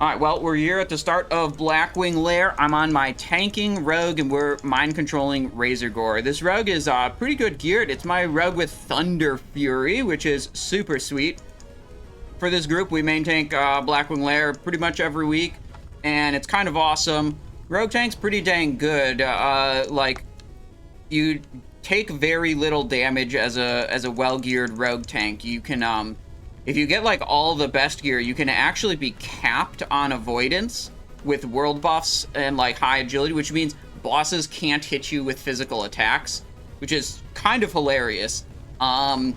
Alright, well, we're here at the start of Blackwing Lair. I'm on my tanking rogue, and we're mind-controlling Razorgore. This rogue is pretty good geared. It's my rogue with Thunder Fury, which is super sweet. For this group, we main tank Blackwing Lair pretty much every week, and it's kind of awesome. Rogue tank's pretty dang good. Like, you take very little damage as a well-geared rogue tank. You can, if you get, like, all the best gear, you can actually be capped on avoidance with world buffs and, like, high agility, which means bosses can't hit you with physical attacks, which is kind of hilarious. I'm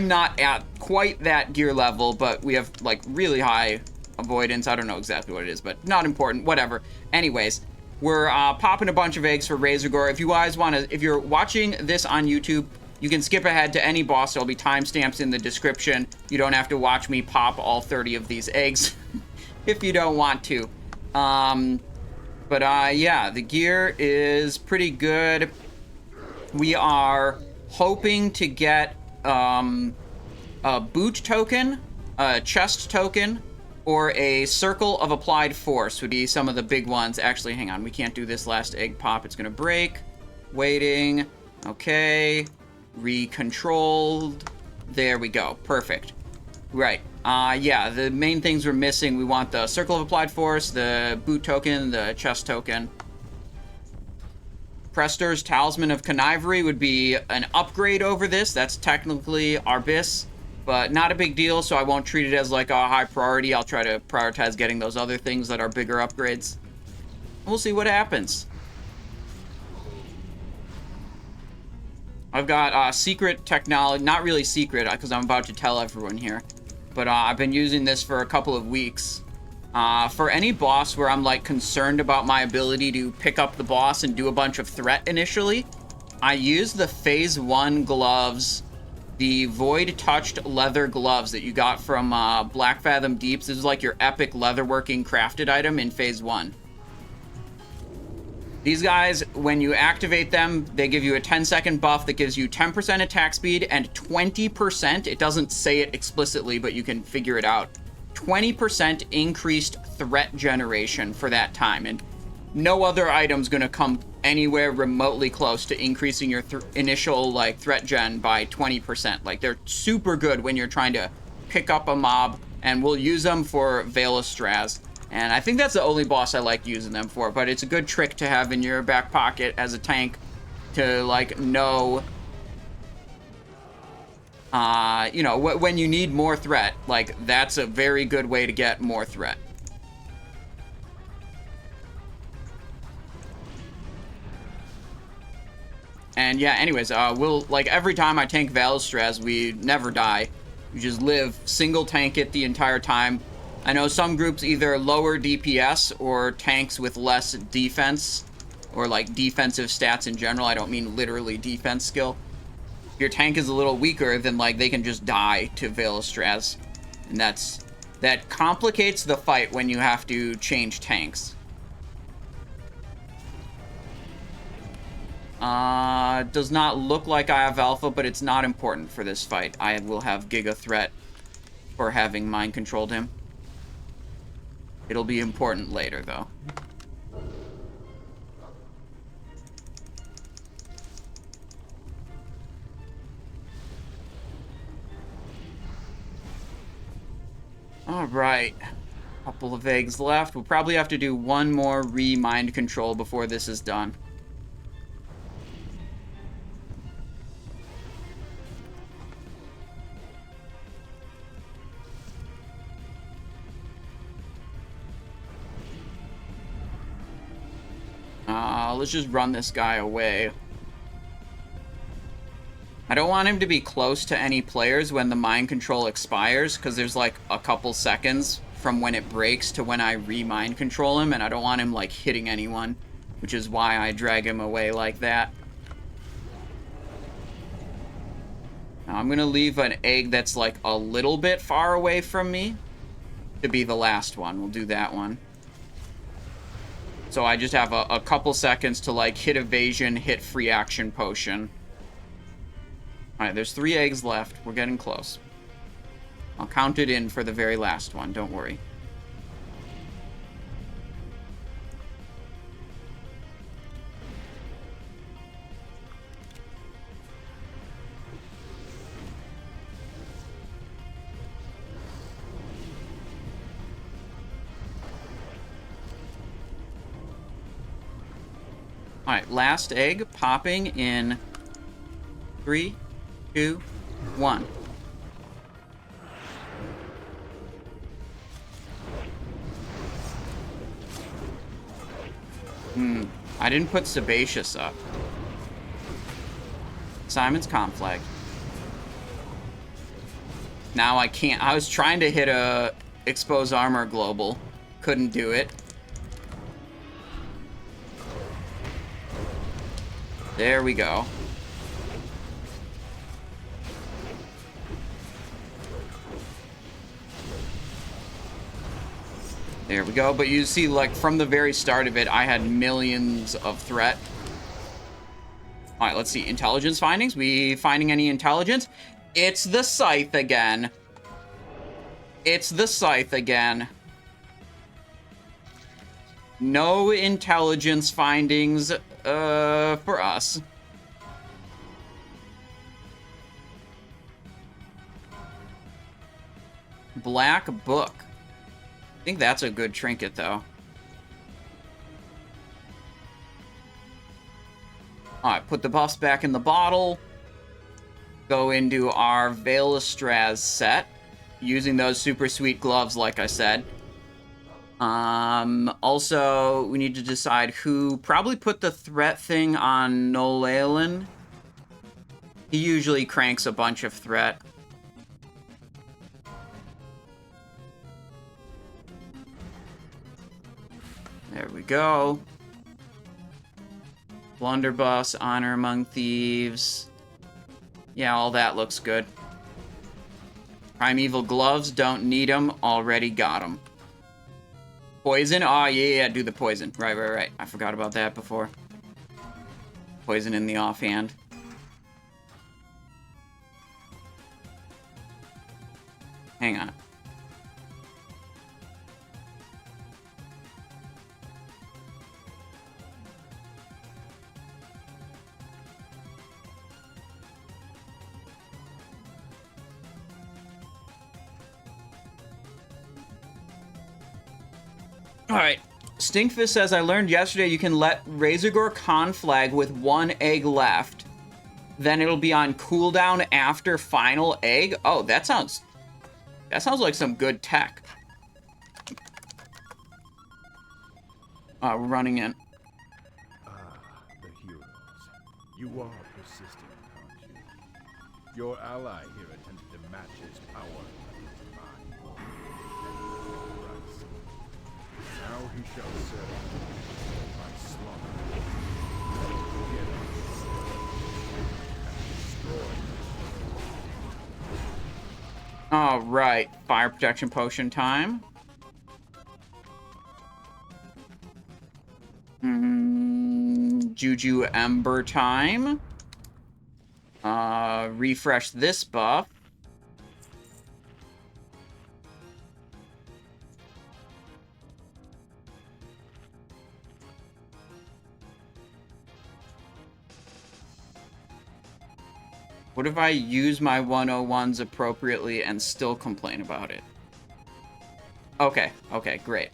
not at quite that gear level, but we have, like, really high avoidance. I don't know exactly what it is, but not important. Whatever. Anyways, we're popping a bunch of eggs for Razorgore. If you guys want to, if you're watching this on YouTube, you can skip ahead to any boss. There'll be timestamps in the description. You don't have to watch me pop all 30 of these eggs if you don't want to. Yeah, the gear is pretty good. We are hoping to get a boot token, a chest token, or a circle of applied force would be some of the big ones. Actually, hang on. We can't do this last egg pop. It's going to break. Waiting. Okay. Recontrolled. There we go. Perfect. Right. Yeah, the main things we're missing, we want the circle of applied force, the boot token, the chest token. Prester's Talisman of Connivery would be an upgrade over this. That's technically Arbis, but not a big deal, so I won't treat it as like a high priority. I'll try to prioritize getting those other things that are bigger upgrades. We'll see what happens. I've got secret technology, not really secret because I'm about to tell everyone here, but I've been using this for a couple of weeks. For any boss where I'm like concerned about my ability to pick up the boss and do a bunch of threat initially, I use the Phase 1 gloves, the Void Touched leather gloves that you got from Black Fathom Deeps. This is like your epic leatherworking crafted item in Phase 1. These guys, when you activate them, they give you a 10-second buff that gives you 10% attack speed and 20%, it doesn't say it explicitly, but you can figure it out, 20% increased threat generation for that time. And no other item's going to come anywhere remotely close to increasing your initial like threat gen by 20%. Like, they're super good when you're trying to pick up a mob, and we'll use them for Vaelestrasz. And I think that's the only boss I like using them for, but it's a good trick to have in your back pocket as a tank to, like, know, you know, when you need more threat. Like, that's a very good way to get more threat. And yeah, anyways, we'll, like, every time I tank Vaelestrasz, we never die. We just live, single tank it the entire time. I know some groups either lower DPS or tanks with less defense, or like defensive stats in general. I don't mean literally defense skill. If your tank is a little weaker, then like they can just die to Vaelestrasz, and that complicates the fight when you have to change tanks. Does not look like I have alpha, but it's not important for this fight. I will have Giga Threat for having mind controlled him. It'll be important later, though. Alright. Couple of eggs left. We'll probably have to do one more re-mind control before this is done. Let's just run this guy away. I don't want him to be close to any players when the mind control expires, because there's like a couple seconds from when it breaks to when I re-mind control him, and I don't want him like hitting anyone, which is why I drag him away like that. Now I'm gonna leave an egg that's like a little bit far away from me to be the last one. We'll do that one. So I just have a couple seconds to, like, hit evasion, hit free action potion. Alright, there's 3 eggs left. We're getting close. I'll count it in for the very last one, don't worry. Alright, last egg popping in 3, 2, 1. I didn't put Sebaceous up. Simon's conflict. Now I can't. I was trying to hit a expose armor global. Couldn't do it. There we go. There we go. But you see, like, from the very start of it, I had millions of threat. All right, let's see. Intelligence findings. We finding any intelligence? It's the Scythe again. It's the Scythe again. No intelligence findings for us. Black Book. I think that's a good trinket, though. Alright, put the buffs back in the bottle. Go into our Vaelestrasz set. Using those super sweet gloves, like I said. Also, we need to decide who... Probably put the threat thing on Nolalen. He usually cranks a bunch of threat. There we go. Blunderbuss, Honor Among Thieves. Yeah, all that looks good. Primeval Gloves, don't need them. Already got them. Poison? Oh, yeah, do the poison. Right. I forgot about that before. Poison in the offhand. Hang on. Alright, Stinkfist says, I learned yesterday you can let Razorgore conflag with 1 egg left. Then it'll be on cooldown after final egg? Oh, that sounds like some good tech. We're running in. Ah, the heroes. You are persistent, aren't you? Your ally here attempted to match his power against mine. Now he shall serve my slaughter. Get and destroy. All right, fire protection potion time. Juju Ember time. Refresh this buff. What if I use my 101s appropriately and still complain about it? Okay, great.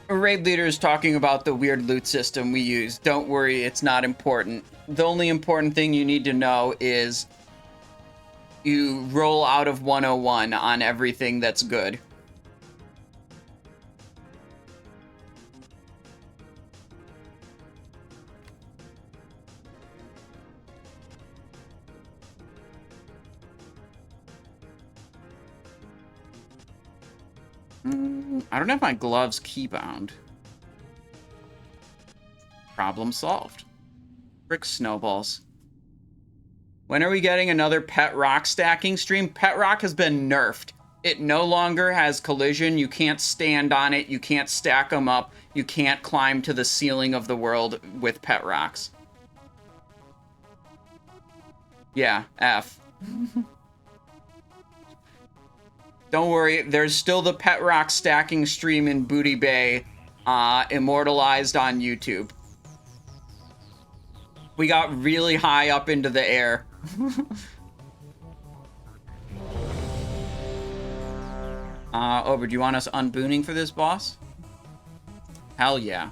A raid leader is talking about the weird loot system we use. Don't worry, it's not important. The only important thing you need to know is you roll out of 101 on everything that's good. I don't have my gloves keybound. Problem solved. Frick snowballs. When are we getting another Pet Rock stacking stream? Pet Rock has been nerfed. It no longer has collision. You can't stand on it. You can't stack them up. You can't climb to the ceiling of the world with Pet Rocks. Yeah, F. Don't worry, there's still the Pet Rock stacking stream in Booty Bay, immortalized on YouTube. We got really high up into the air. Ober, do you want us unbooning for this boss? Hell yeah.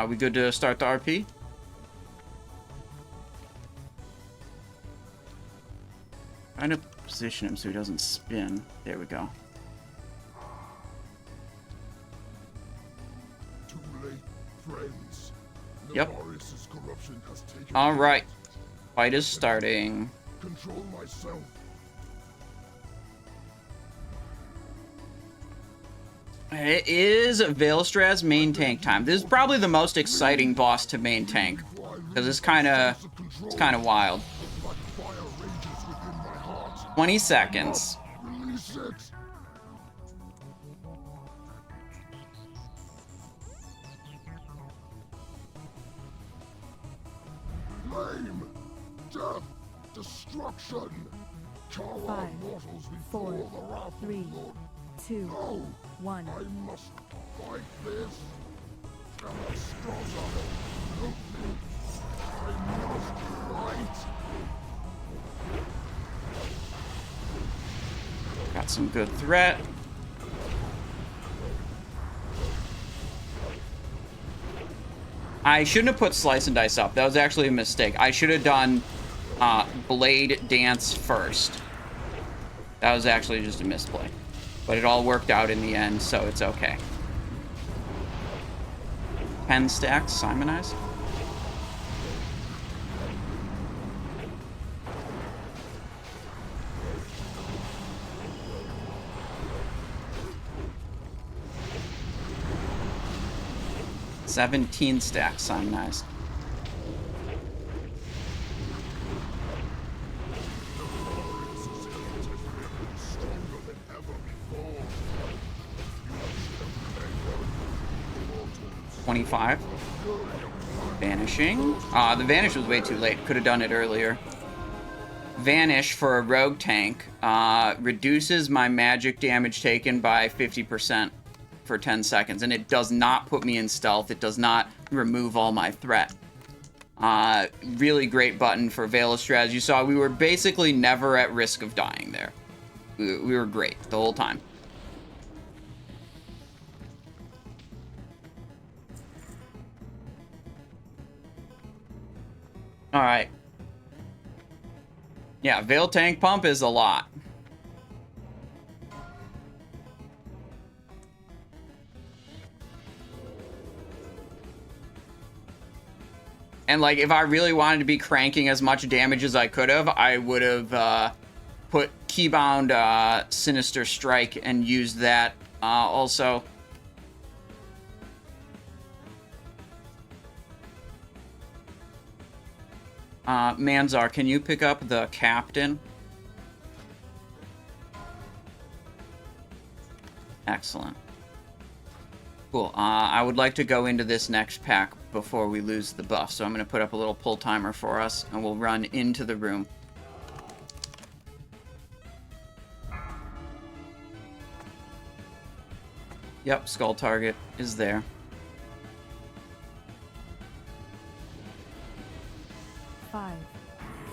We good to start the RP? Trying to position him so he doesn't spin. There we go. Too late, friends. Yep. Nefarian's corruption has taken All right. Fight is starting. control myself. It is Vaelestrasz main tank time. This is probably the most exciting boss to main tank, because it's kind of wild. 20 seconds. Release it. Flame, death, destruction. Cover 5, mortals 4, before the wrath of 3, the Lord. 2, No, 1. I must fight this. Vaelestrasz, help me. I must fight. Got some good threat. I shouldn't have put Slice and Dice up. That was actually a mistake. I should have done Blade Dance first. That was actually just a misplay. But it all worked out in the end, so it's okay. 10 stacks, Simonize. $17 stacks, Simonized. Stronger than ever before. 25. Vanishing. The Vanish was way too late. Could have done it earlier. Vanish for a rogue tank reduces my magic damage taken by 50% for 10 seconds, and it does not put me in stealth. It does not remove all my threat. Really great button for Vaelestrasz. As you saw, we were basically never at risk of dying there. We were great the whole time. All right. Yeah, Veil Tank Pump is a lot. And, like, if I really wanted to be cranking as much damage as I could have, I would have put Keybound Sinister Strike and used that also. Manzar, can you pick up the Captain? Excellent. Cool. I would like to go into this next pack before we lose the buff, so I'm going to put up a little pull timer for us, and we'll run into the room. Yep, Skull Target is there. Five,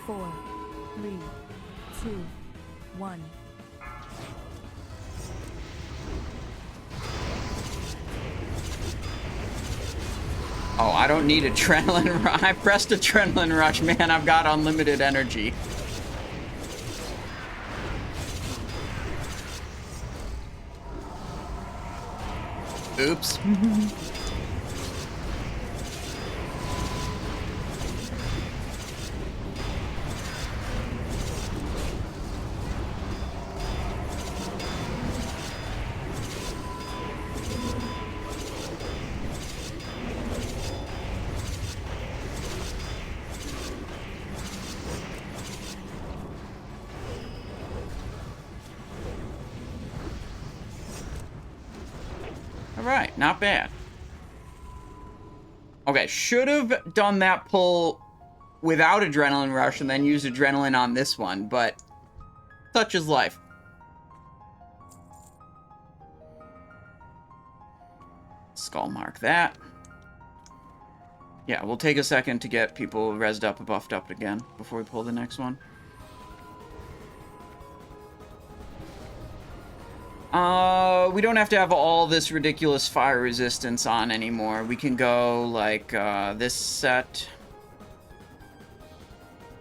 4, 3, 2, 1. Oh, I don't need Adrenaline Rush. I pressed Adrenaline Rush, man. I've got unlimited energy. Oops. Alright, not bad. Okay, should have done that pull without Adrenaline Rush and then use Adrenaline on this one, but such is life. Skull mark that. Yeah, we'll take a second to get people rezzed up and buffed up again before we pull the next one. We don't have to have all this ridiculous fire resistance on anymore. We can go like this set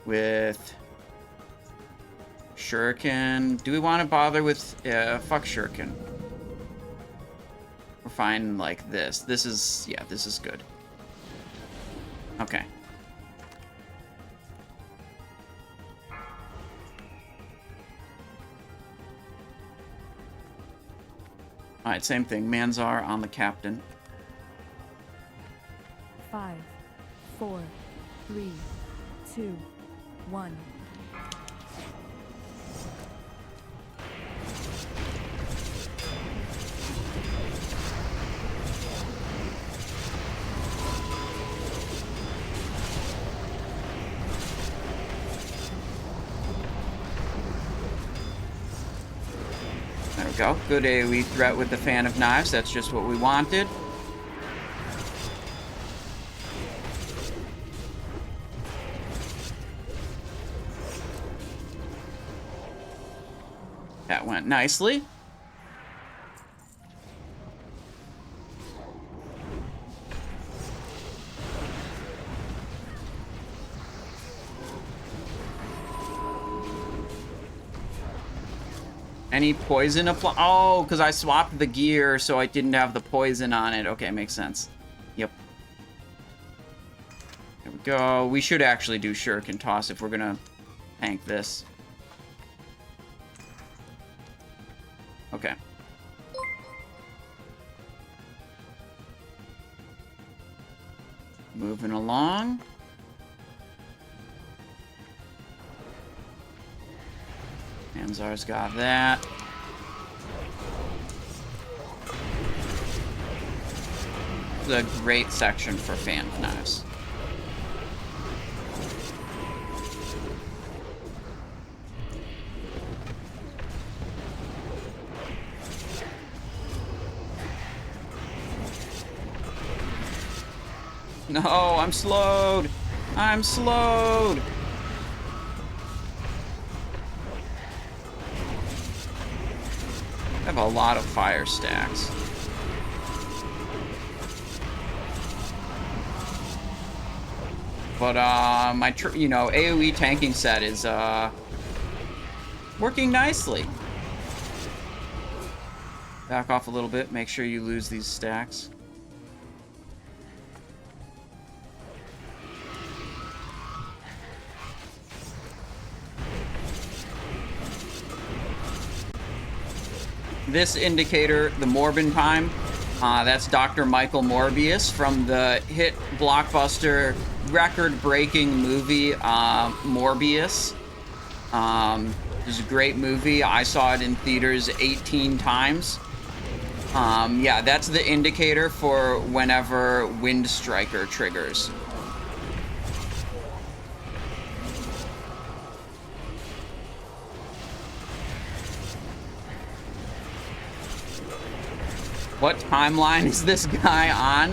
with Shuriken. Do we want to bother with fuck Shuriken? We're fine like this. This is, yeah, this is good. Okay. Alright, same thing. Manzar on the captain. 5, 4, 3, 2, 1. There we go. Good AoE threat with the Fan of Knives. That's just what we wanted. That went nicely. Any poison apply? Oh, because I swapped the gear, so I didn't have the poison on it. Okay, makes sense. Yep. There we go. We should actually do Shuriken Toss if we're gonna tank this. Okay. Moving along. Manzar's got that. It's a great section for Fan of Knives. No, I'm slowed. I'm slowed. I have a lot of fire stacks. But my AoE tanking set is working nicely. Back off a little bit. Make sure you lose these stacks. This indicator, the Morbin time, that's Dr. Michael Morbius from the hit blockbuster record-breaking movie Morbius. It was a great movie. I saw it in theaters 18 times. Yeah, that's the indicator for whenever Wind Striker triggers. What timeline is this guy on?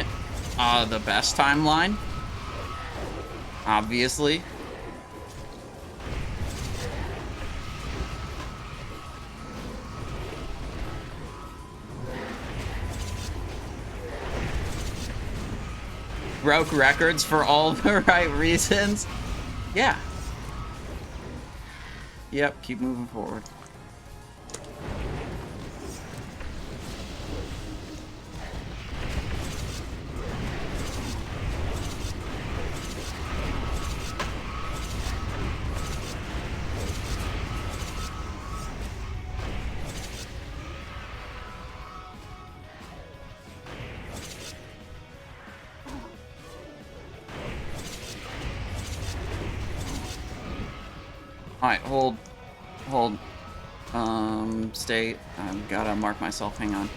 The best timeline. Obviously. Broke records for all the right reasons. Yeah. Yep, keep moving forward. Alright, hold. Stay. I've gotta mark myself, hang on.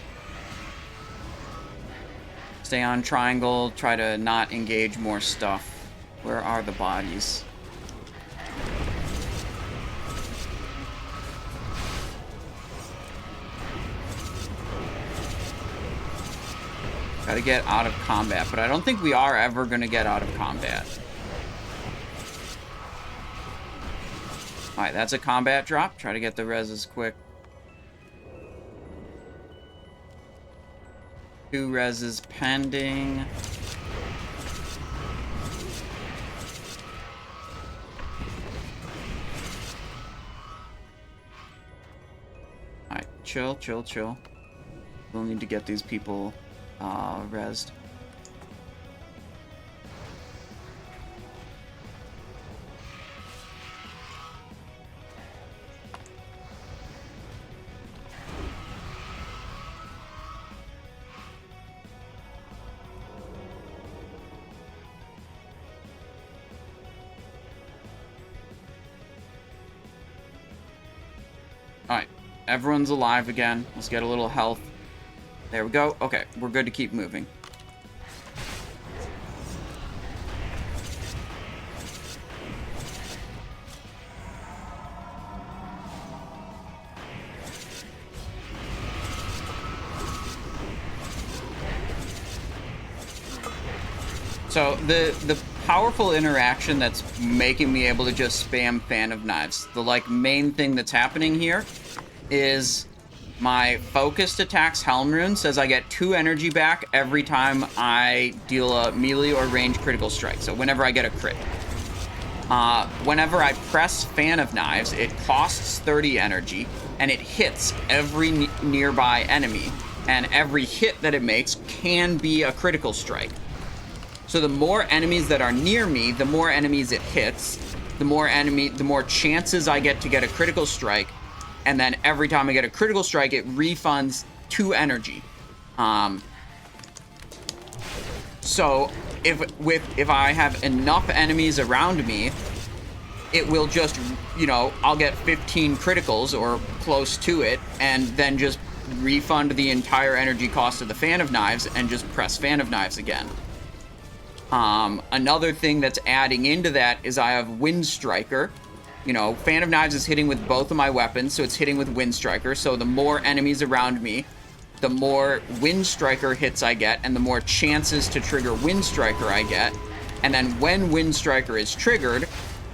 Stay on triangle, try to not engage more stuff. Where are the bodies? Gotta get out of combat, but I don't think we are ever gonna get out of combat. Alright, that's a combat drop. Try to get the reses quick. 2 reses pending. Alright, chill, chill, chill. We'll need to get these people resed. Alright, everyone's alive again. Let's get a little health. There we go. Okay, we're good to keep moving. So the powerful interaction that's making me able to just spam Fan of Knives, the like main thing that's happening here is my focused attacks Helm Rune says I get 2 energy back every time I deal a melee or range critical strike. So whenever I get a crit. Whenever I press Fan of Knives, it costs 30 energy and it hits every nearby enemy. And every hit that it makes can be a critical strike. So the more enemies that are near me, the more enemies it hits, the more chances I get to get a critical strike. And then every time I get a critical strike, it refunds 2 energy. So if I have enough enemies around me, it will just, you know, I'll get 15 criticals or close to it, and then just refund the entire energy cost of the Fan of Knives and just press Fan of Knives again. Another thing that's adding into that is I have Wind Striker. You know, Fan of Knives is hitting with both of my weapons, so it's hitting with Wind Striker. So the more enemies around me, the more Wind Striker hits I get, and the more chances to trigger Wind Striker I get. And then when Wind Striker is triggered,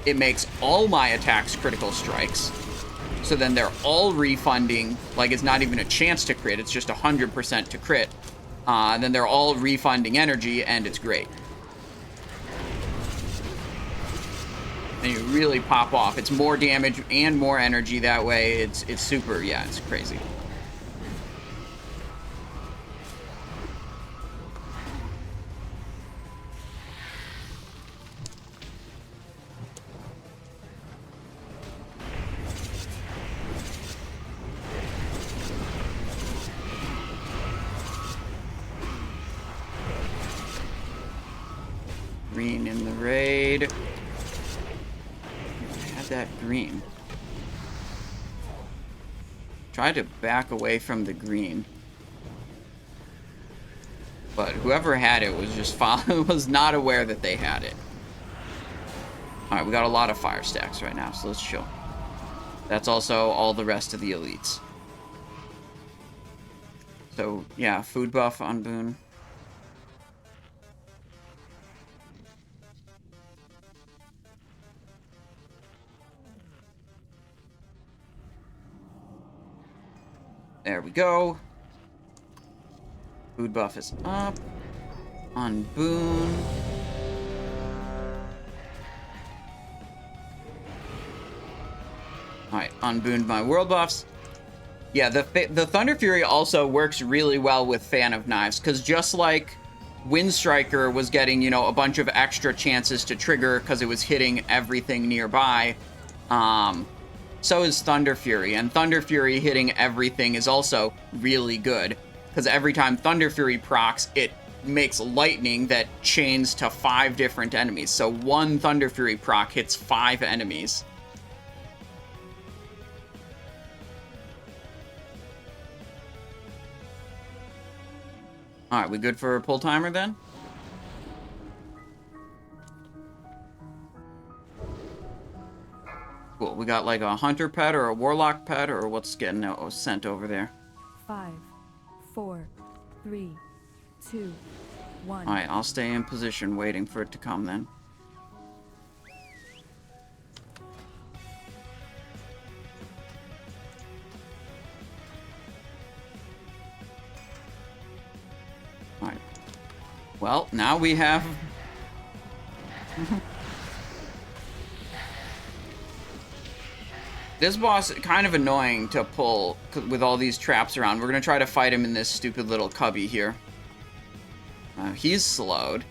it makes all my attacks critical strikes. So then they're all refunding, like it's not even a chance to crit, it's just 100% to crit. Then they're all refunding energy, and it's great. And you really pop off. It's more damage and more energy that way. It's super, yeah, it's crazy. Green in the raid. That green. Try to back away from the green, but whoever had it was just was not aware that they had it. All right, we got a lot of fire stacks right now, so let's chill. That's also all the rest of the elites. So yeah, food buff on Boone. There we go. Food buff is up. On Boone. Alright, unbooned my world buffs. Yeah, the Thunder Fury also works really well with Fan of Knives, because just like Wind Striker was getting, you know, a bunch of extra chances to trigger because it was hitting everything nearby, so is Thunder Fury, and Thunder Fury hitting everything is also really good, because every time Thunder Fury procs, it makes lightning that chains to 5 different enemies. So one Thunder Fury proc hits 5 enemies. Alright, we good for a pull timer then? Cool. We got like a hunter pet or a warlock pet or what's getting sent over there. 5, 4, 3, 2, 1. Alright, I'll stay in position waiting for it to come then. Alright. Well, now we have... This boss is kind of annoying to pull with all these traps around. We're going to try to fight him in this stupid little cubby here. He's slowed.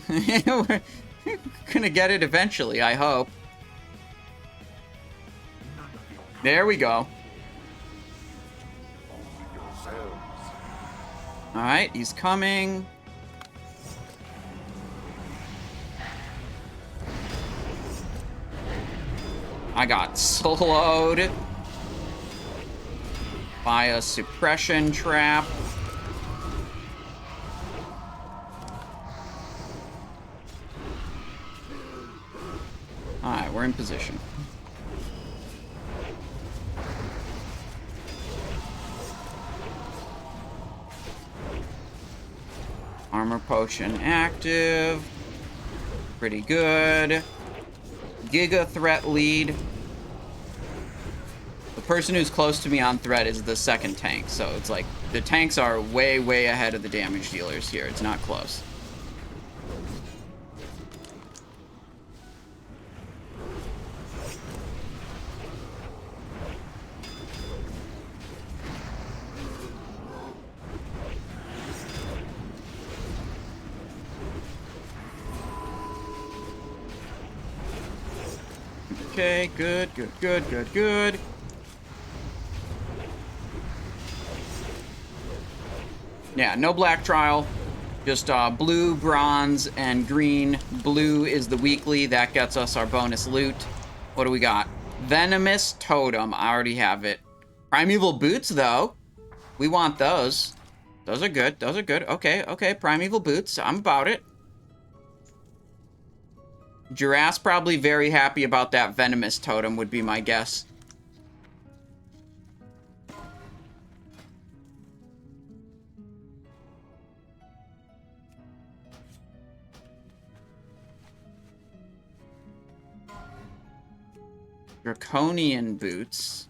We're going to get it eventually, I hope. There we go. Alright, he's coming. I got slowed by a suppression trap. Alright, we're in position. Armor potion active. Pretty good. Giga threat lead. The person who's close to me on threat is the second tank, so it's like the tanks are way, way ahead of the damage dealers here. It's not close. Okay, good, good, good, good, good. Yeah, no black trial. Just blue, bronze, and green. Blue is the weekly. That gets us our bonus loot. What do we got? Venomous Totem. I already have it. Primeval Boots, though. We want those. Those are good. Those are good. Okay, okay. Primeval Boots. I'm about it. Giraffe's probably very happy about that Venomous Totem, would be my guess. Draconian Boots.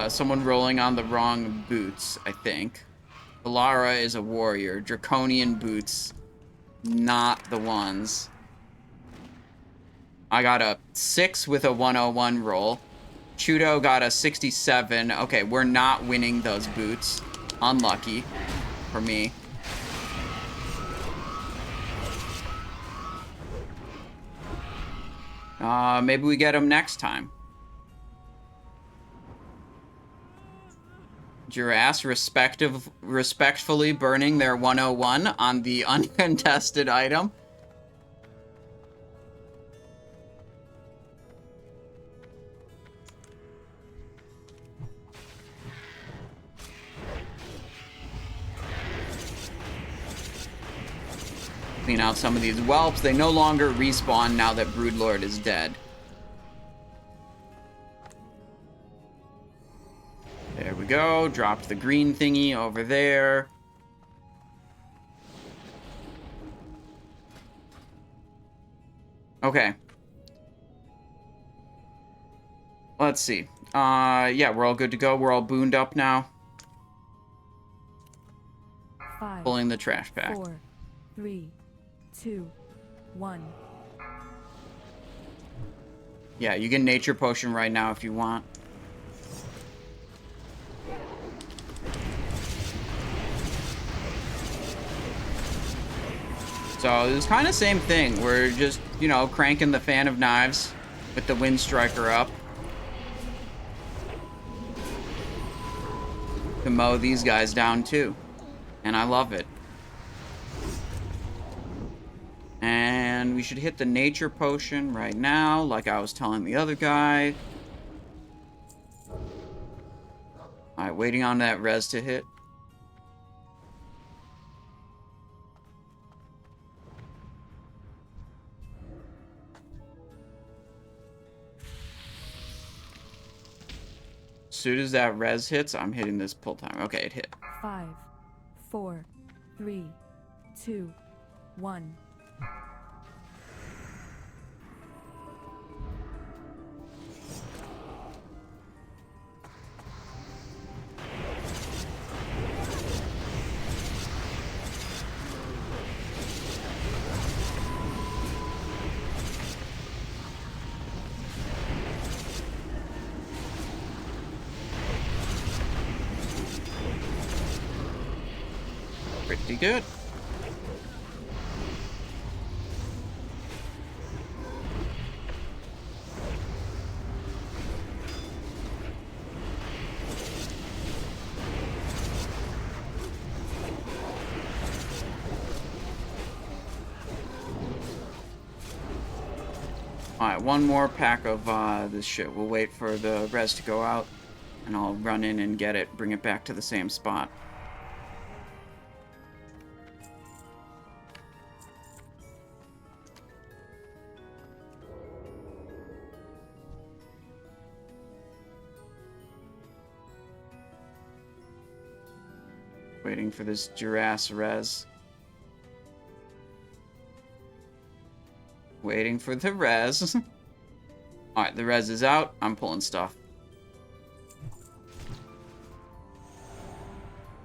Someone rolling on the wrong boots, I think. Valara is a warrior. Draconian Boots, not the ones. I got a 6 with a 101 roll. Chudo got a 67. Okay, we're not winning those boots. Unlucky for me. Maybe we get them next time. Giraffes respectfully burning their 101 on the uncontested item. Clean out some of these whelps. They no longer respawn now that Broodlord is dead. There we go. Dropped the green thingy over there. Okay. Let's see. Yeah, we're all good to go. We're all booned up now. 5, Pulling the trash pack. 4, 3, 2, 1. Yeah, you can nature potion right now if you want. So it's kind of same thing. We're just, you know, cranking the Fan of Knives with the Wind Striker up to mow these guys down too. And I love it. And we should hit the nature potion right now, like I was telling the other guy. Alright, waiting on that res to hit. As soon as that res hits, I'm hitting this pull time. Okay, it hit. 5, 4, 3, 2, 1. Pretty good. Alright, one more pack of this shit. We'll wait for the res to go out, and I'll run in and get it, bring it back to the same spot. Waiting for this Jurass res. Waiting for the res. Alright, the res is out. I'm pulling stuff.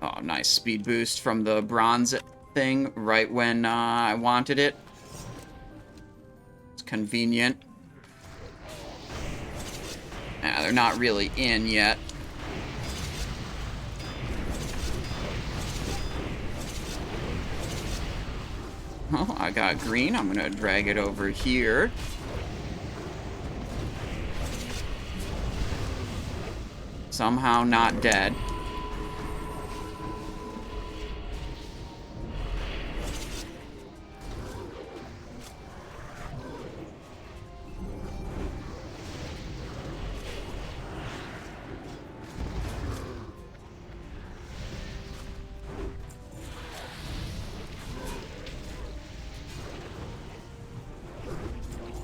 Oh, nice speed boost from the bronze thing right when I wanted it. It's convenient. Ah, they're not really in yet. Oh, I got green. I'm gonna drag it over here. Somehow not dead.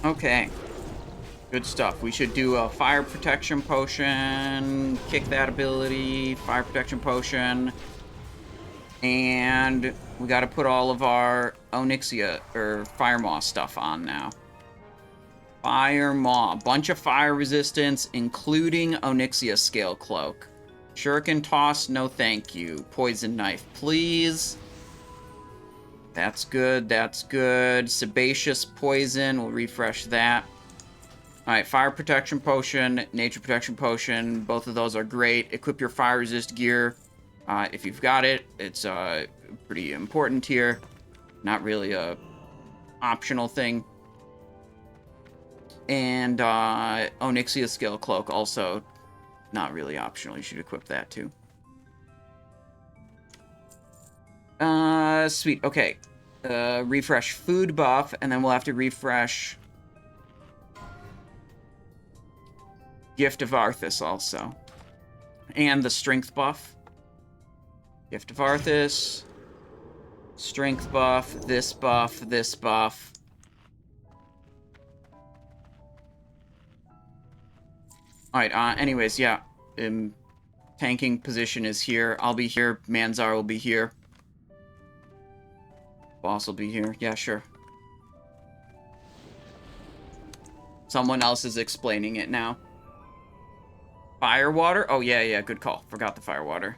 Okay. Good stuff. We should do a fire protection potion, kick that ability, fire protection potion, and we got to put all of our Onyxia or Firemaw stuff on now. Firemaw, bunch of fire resistance, including Onyxia Scale Cloak. Shuriken Toss, no thank you. Poison Knife, please. That's good, that's good. Sebaceous Poison, we'll refresh that. Alright, Fire Protection Potion, Nature Protection Potion, both of those are great. Equip your Fire Resist gear. If you've got it, it's pretty important here. Not really a optional thing. And Onyxia Scale Cloak, also not really optional. You should equip that too. Sweet. Okay. Refresh food buff, and then we'll have to refresh Gift of Arthas also. And the strength buff. Gift of Arthas. Strength buff, this buff, this buff. Alright, anyways, yeah. Tanking position is here. I'll be here. Manzar will be here. Boss will be here. Yeah, sure. Someone else is explaining it now. Firewater? Oh, yeah, yeah, good call. Forgot the firewater.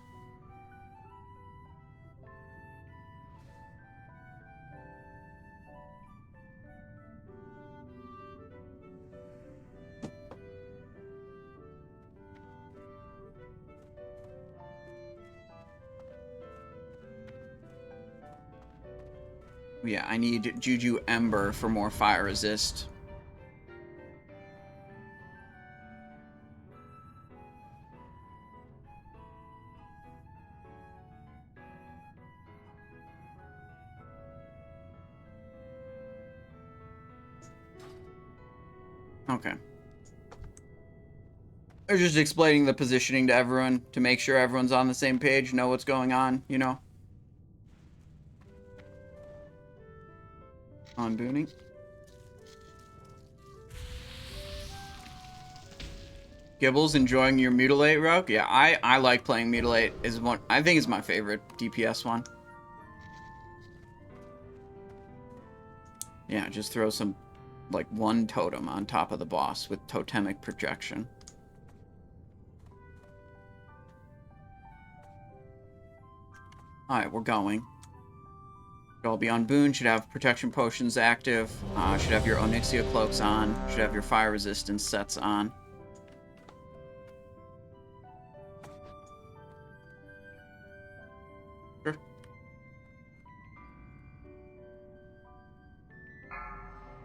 Yeah, I need Juju Ember for more fire resist. Okay. They're just explaining the positioning to everyone to make sure everyone's on the same page, know what's going on, you know? On booning. Gibbles enjoying your Mutilate rogue? Yeah, I like playing Mutilate. Is one I think is my favorite DPS one. Yeah, just throw some like one totem on top of the boss with totemic projection. Alright, we're going. Should all be on boon, should have protection potions active, should have your Onyxia cloaks on, should have your fire resistance sets on. Sure.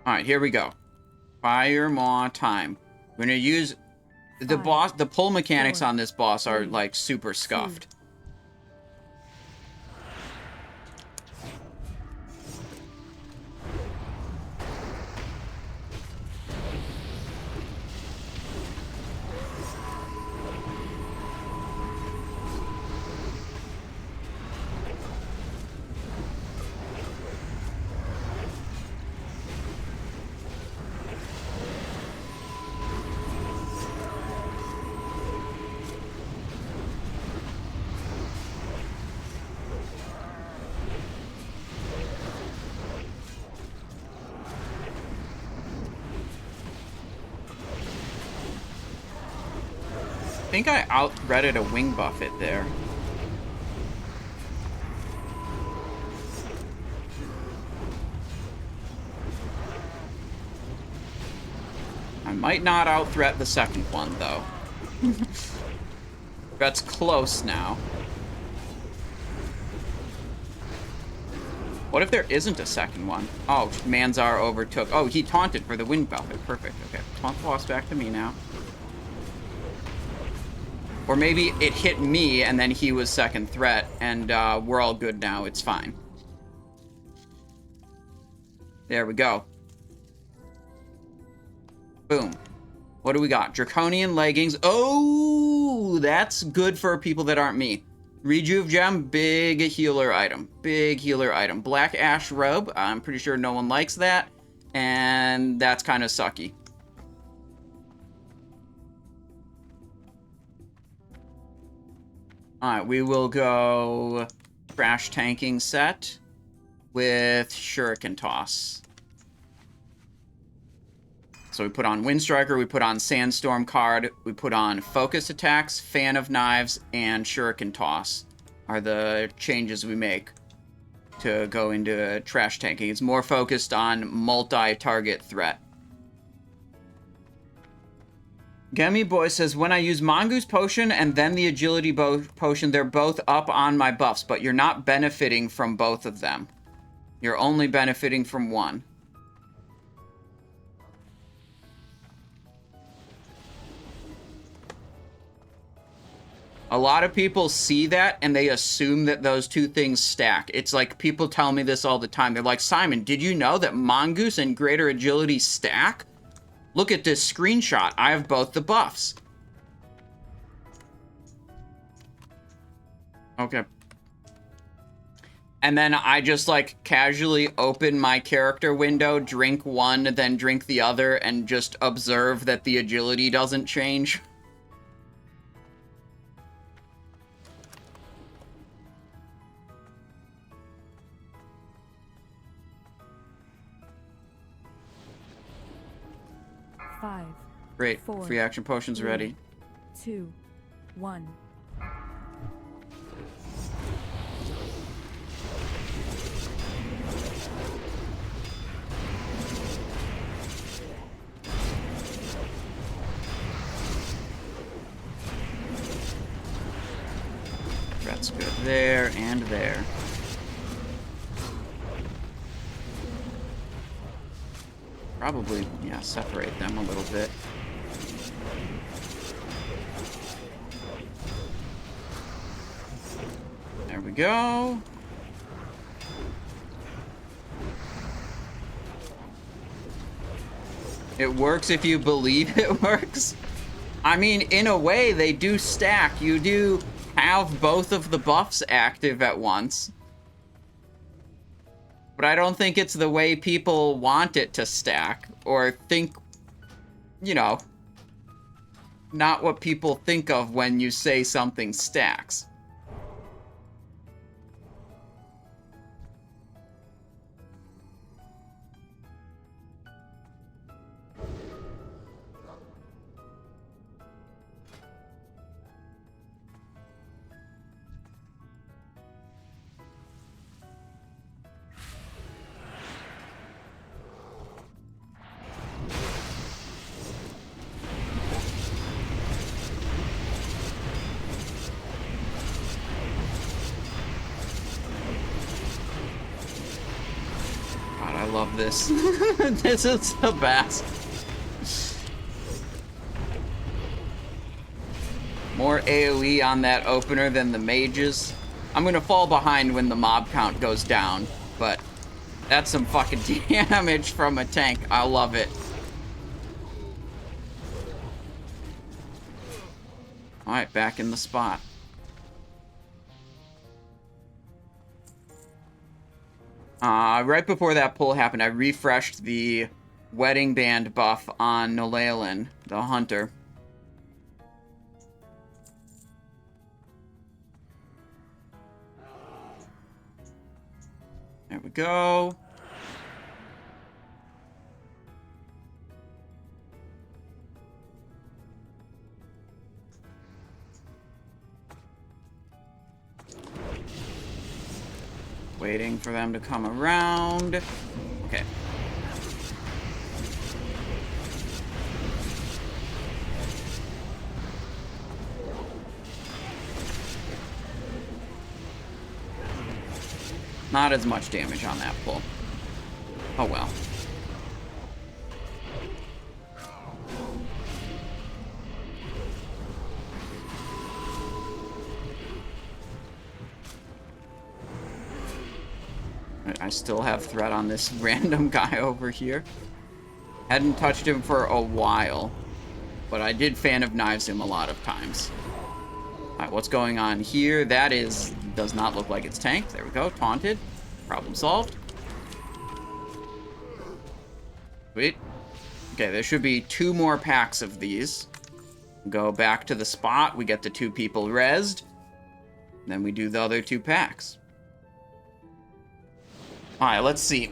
Alright, here we go. Firemaw time. We're gonna use the boss. The pull mechanics on this boss are like super scuffed. I think I outthreaded a wing buffet there. I might not outthreat the second one, though. That's close now. What if there isn't a second one? Oh, Manzar overtook. Oh, he taunted for the wing buffet. Perfect. Okay, taunt the boss back to me now. Or maybe it hit me, and then he was second threat, and we're all good now. It's fine. There we go. Boom. What do we got? Draconian leggings. Oh, that's good for people that aren't me. Rejuve gem, big healer item. Big healer item. Black ash robe. I'm pretty sure no one likes that. And that's kind of sucky. Alright, we will go trash tanking set with Shuriken Toss. So we put on Windstriker, we put on Sandstorm card, we put on Focus Attacks, Fan of Knives, and Shuriken Toss are the changes we make to go into trash tanking. It's more focused on multi-target threat. Gummy Boy says, when I use Mongoose Potion and then the Agility Potion, they're both up on my buffs, but you're not benefiting from both of them. You're only benefiting from one. A lot of people see that and they assume that those two things stack. It's like people tell me this all the time. They're like, Simon, did you know that Mongoose and Greater Agility stack? Look at this screenshot. I have both the buffs. Okay. And then I just like casually open my character window, drink one, then drink the other, and just observe that the agility doesn't change. Five. Great. 4, Free action potions 3, ready. 2, 1. That's good. There and there. Probably, yeah, separate them a little bit. There we go. It works if you believe it works. I mean, in a way, they do stack. You do have both of the buffs active at once. But I don't think it's the way people want it to stack, or think, you know, not what people think of when you say something stacks. I love this. This is the best. More AoE on that opener than the mages. I'm gonna fall behind when the mob count goes down, but that's some fucking damage from a tank. I love it. Alright, back in the spot. Right before that pull happened, I refreshed the wedding band buff on Nolalan, the hunter. There we go. Waiting for them to come around. Okay. Not as much damage on that pull. Oh well. I still have threat on this random guy over here. Hadn't touched him for a while, but I did Fan of Knives him a lot of times. Alright, what's going on here? That does not look like it's tanked. There we go, taunted. Problem solved. Sweet. Okay, there should be 2 more packs of these. Go back to the spot, we get the 2 people rezzed. Then we do the other 2 packs. Alright, let's see.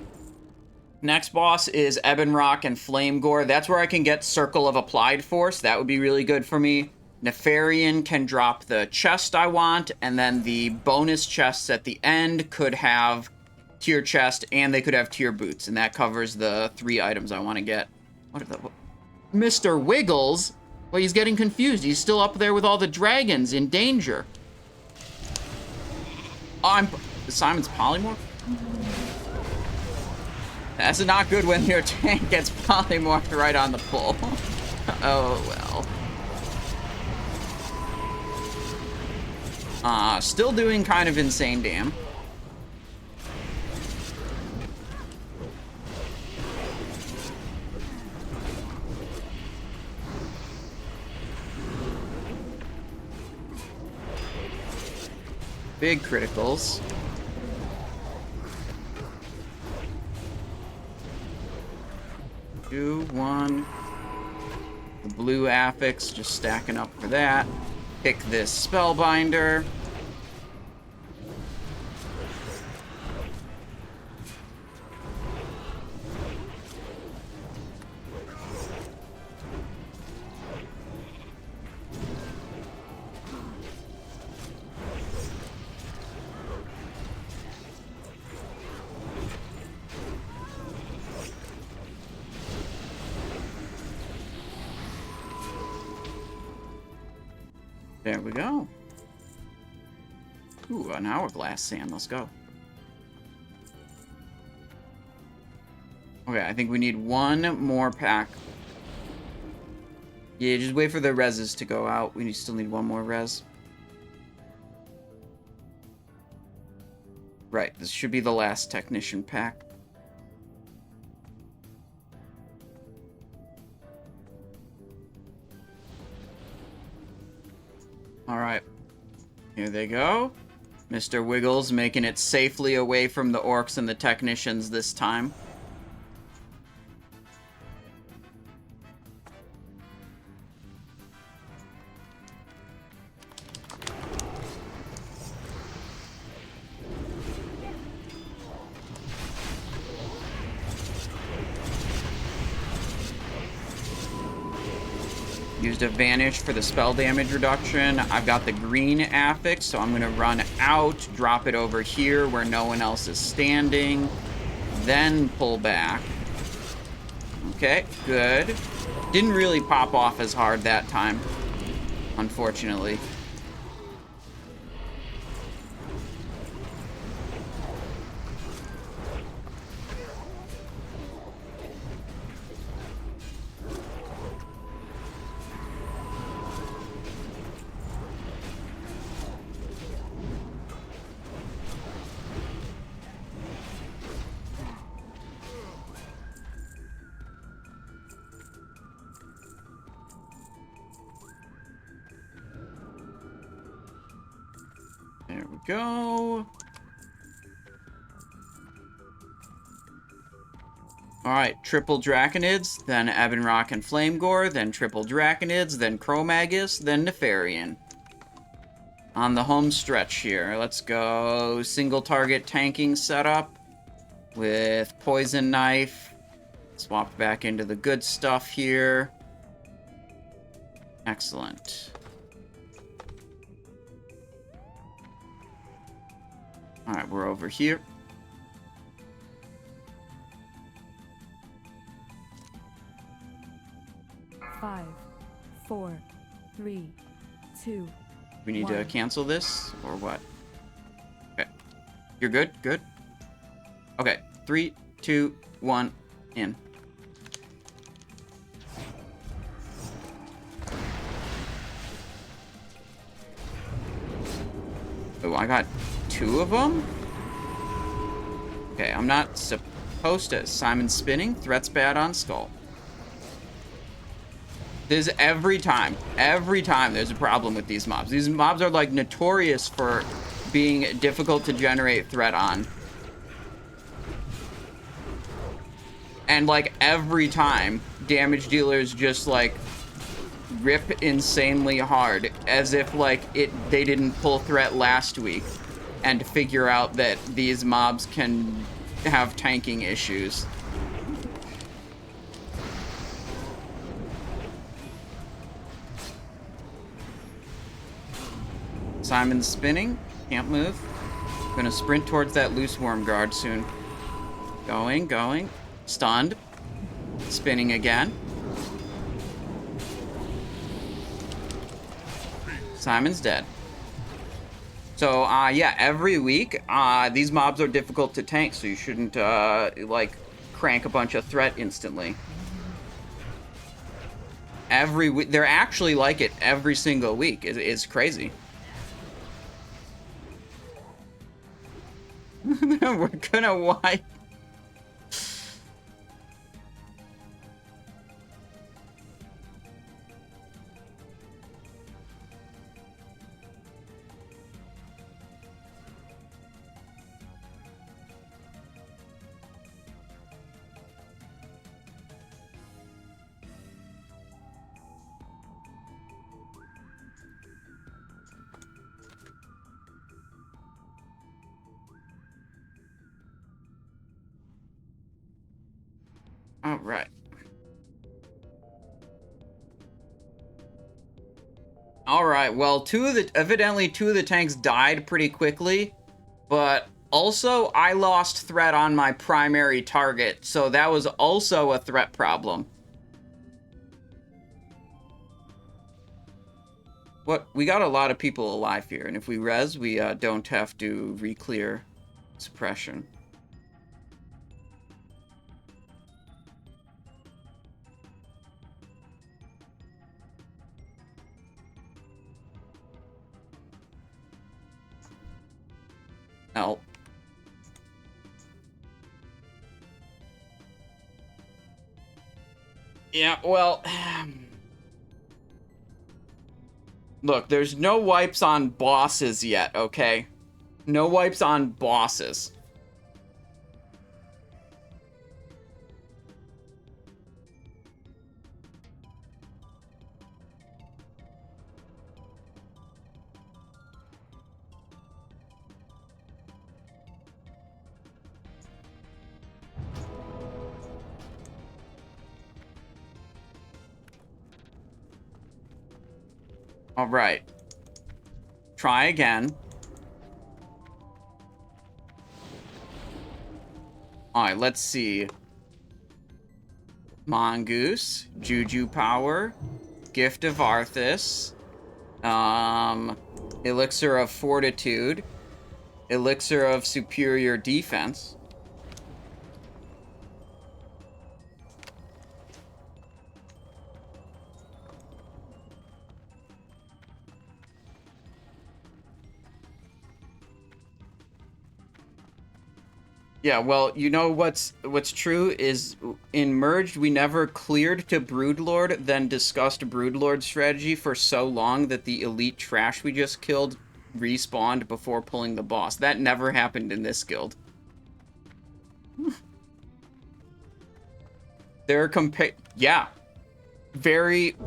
Next boss is Ebonroc and Flamegor. That's where I can get Circle of Applied Force. That would be really good for me. Nefarian can drop the chest I want, and then the bonus chests at the end could have tier chest, and they could have tier boots, and that covers the 3 items I want to get. What are the... Mr. Wiggles? Well, he's getting confused. He's still up there with all the dragons in danger. Oh, Simon's polymorph? That's not good when your tank gets polymorphed right on the pull. Oh, well. Still doing kind of insane damn. Big criticals. Two, one. The blue affix just stacking up for that. Pick this spellbinder. There we go. Ooh, an hourglass sand. Let's go. Okay, I think we need 1 more pack. Yeah, just wait for the reses to go out. We still need 1 more res. Right, this should be the last technician pack. All right. Here they go. Mr. Wiggles making it safely away from the orcs and the technicians this time. Used a Vanish for the spell damage reduction. I've got the green affix, so I'm going to run out, drop it over here where no one else is standing, then pull back. Okay, good. Didn't really pop off as hard that time, unfortunately. There we go. Alright, triple Draconids, then Ebonroc and Flamegor, then triple Draconids, then Chromaggus, then Nefarian. On the home stretch here, let's go single target tanking setup with Poison Knife. Swap back into the good stuff here. Excellent. Alright, we're over here. Five, four, three, two. We need to cancel this, or what? Okay. You're good? Good? Okay. 3, 2, 1, in. Oh, I got 2 of them? Okay, I'm not supposed to. Simon spinning. Threat's bad on Skull. There's every time there's a problem with these mobs. These mobs are like notorious for being difficult to generate threat on. And like every time, damage dealers just like rip insanely hard as if like they didn't pull threat last week and figure out that these mobs can have tanking issues. Simon's spinning. Can't move. Gonna sprint towards that loose worm guard soon. Going. Stunned. Spinning again. Simon's dead. So, yeah, every week, these mobs are difficult to tank, so you shouldn't, like, crank a bunch of threat instantly. Every week. They're actually like it every single week. It's crazy. We're gonna wipe. All right. All right. Well, evidently two of the tanks died pretty quickly, but also I lost threat on my primary target, so that was also a threat problem. What? We got a lot of people alive here, and if we res, we don't have to re-clear suppression. Help. Yeah, well... Look, there's no wipes on bosses yet, okay? No wipes on bosses. All right. Try again. All right, let's see. Mongoose, Juju Power, Gift of Arthas, Elixir of Fortitude, Elixir of Superior Defense. Yeah, well, you know what's true is in Merged we never cleared to Broodlord, then discussed Broodlord strategy for so long that the elite trash we just killed respawned before pulling the boss. That never happened in this guild. They're yeah. Very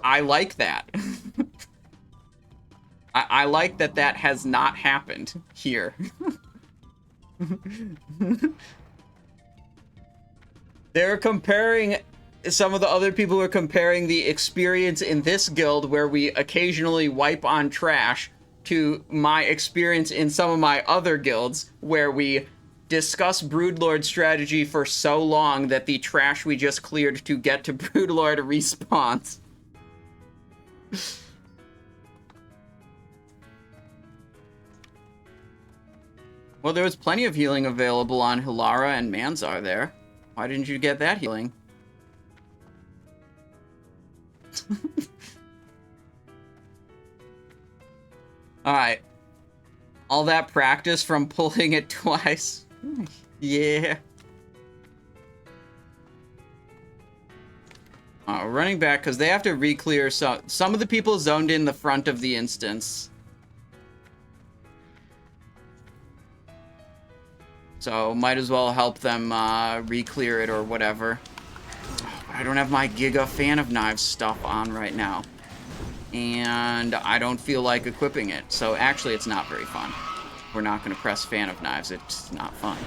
I like that. I like that that has not happened here. They're comparing, some of the other people are comparing the experience in this guild where we occasionally wipe on trash to my experience in some of my other guilds where we discuss Broodlord strategy for so long that the trash we just cleared to get to Broodlord respawns. Well, there was plenty of healing available on Hilara and Manzar there. Why didn't you get that healing? Alright. All that practice from pulling it twice. Yeah. Running back, because they have to re-clear some of the people zoned in the front of the instance. So, might as well help them re-clear it or whatever. Oh, I don't have my Giga Fan of Knives stuff on right now. And I don't feel like equipping it. So, actually, it's not very fun. We're not going to press Fan of Knives. It's not fun.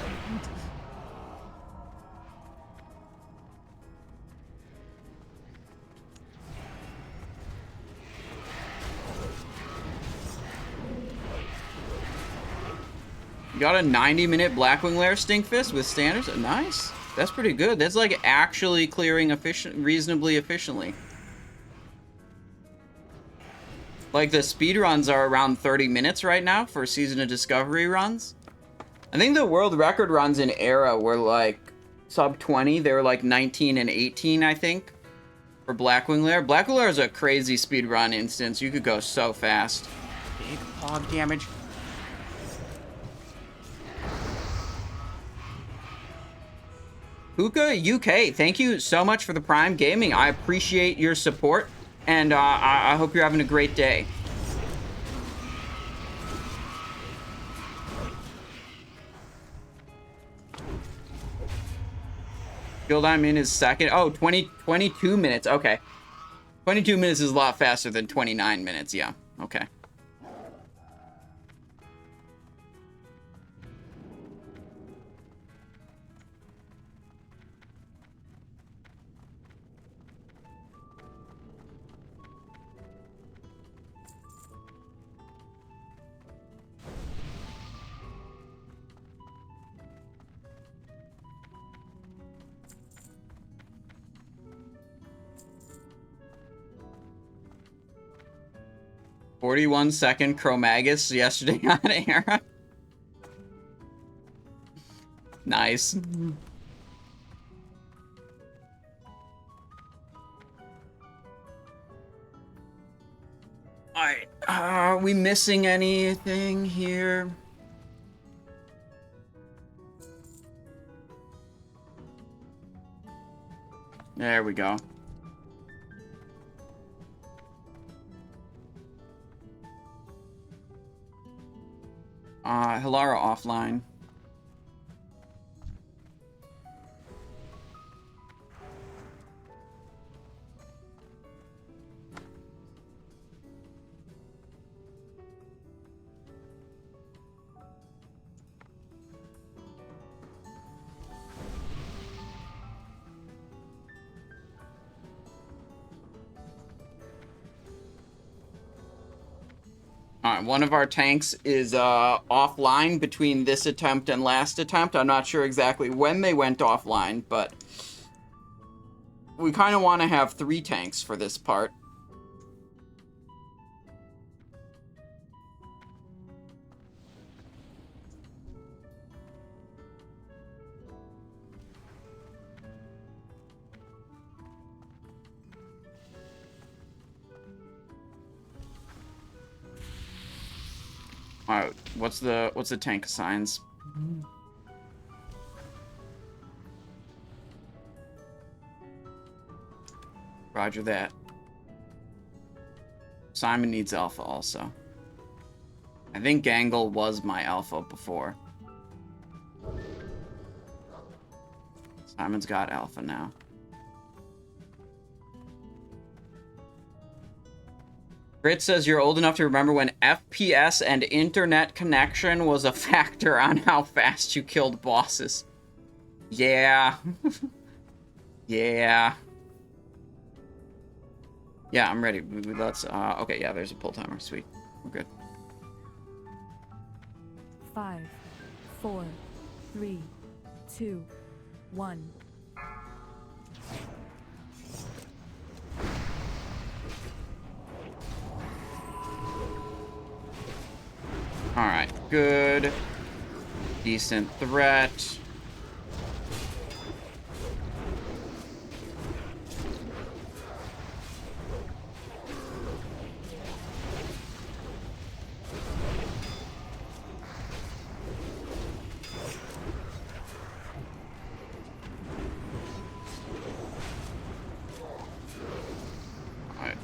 You got a 90-minute Blackwing Lair Stinkfist with standards? Nice. That's pretty good. That's like actually clearing reasonably efficiently. Like the speed runs are around 30 minutes right now for Season of Discovery runs. I think the world record runs in Era were like sub 20. They were like 19 and 18, I think, for Blackwing Lair. Blackwing Lair is a crazy speed run instance. You could go so fast. Big hog damage. Hookah UK, thank you so much for the Prime Gaming. I appreciate your support, and I hope you're having a great day. Guild I'm in is second. Oh, 22 minutes. Okay. 22 minutes is a lot faster than 29 minutes. Yeah. Okay. "41-second Chromaggus yesterday on Era." Nice. Alright, are we missing anything here? There we go. Hilara offline. Alright, one of our tanks is offline between this attempt and last attempt. I'm not sure exactly when they went offline, but we kind of want to have 3 tanks for this part. Alright, what's the tank assigns? Roger that. Simon needs alpha also. I think Gangle was my alpha before. Simon's got alpha now. Brit says you're old enough to remember when FPS and internet connection was a factor on how fast you killed bosses. Yeah. Yeah. Yeah, I'm ready. Let's, okay, yeah, there's a pull timer. Sweet. We're good. 5, 4, 3, 2, 1. Alright, good. Decent threat. Alright.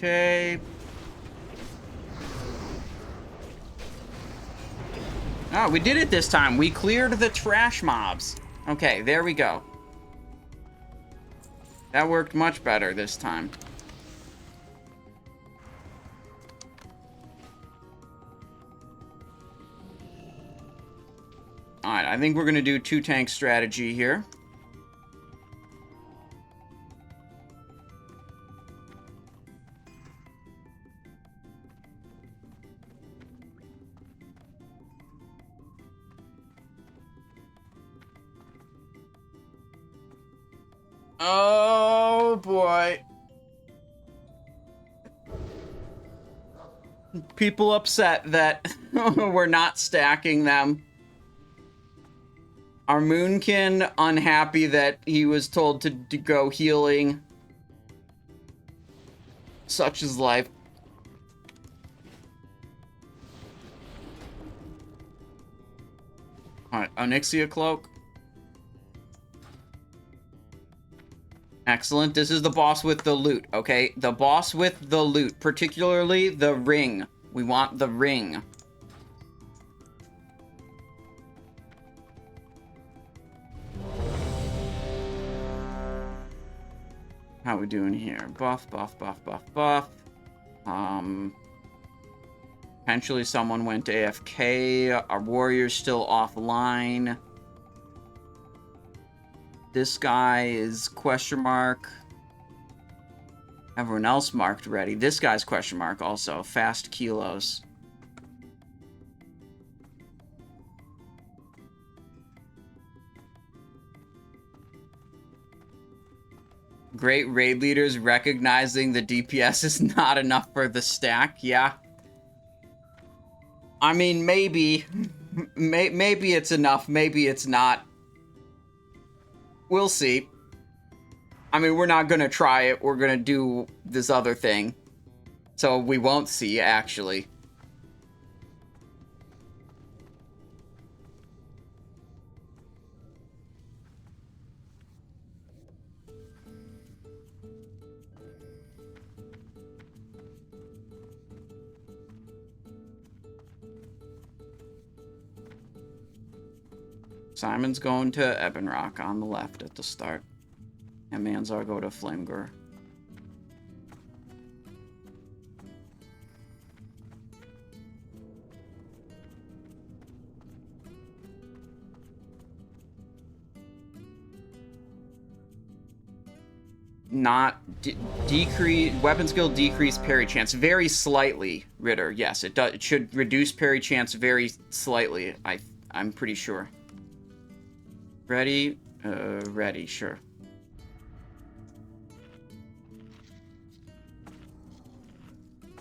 Okay. Oh, we did it this time. We cleared the trash mobs. Okay, there we go. That worked much better this time. Alright, I think we're going to do 2-tank strategy here. Oh, boy. People upset that we're not stacking them. Our Moonkin unhappy that he was told to go healing. Such is life. Alright, Onyxia Cloak. Excellent. This is the boss with the loot, okay? The boss with the loot, particularly the ring. We want the ring. How we doing here? Buff, buff, buff, buff, buff. Potentially someone went AFK. Our warrior's still offline. This guy is question mark. Everyone else marked ready. This guy's question mark also. Fast kilos. Great raid leaders recognizing the DPS is not enough for the stack. Yeah. I mean, maybe. Maybe it's enough. Maybe it's not. We'll see. I mean, we're not going to try it. We're going to do this other thing. So we won't see, actually. Simon's going to Ebonroc on the left at the start. And Manzar go to Flamegor. Not decrease weapon skill, decrease parry chance very slightly. Ritter, yes, it does. It should reduce parry chance very slightly. I'm pretty sure. Ready, ready, sure.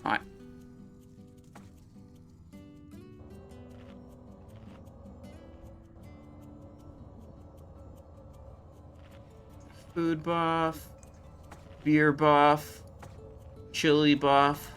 All right. Food buff. Beer buff, chili buff.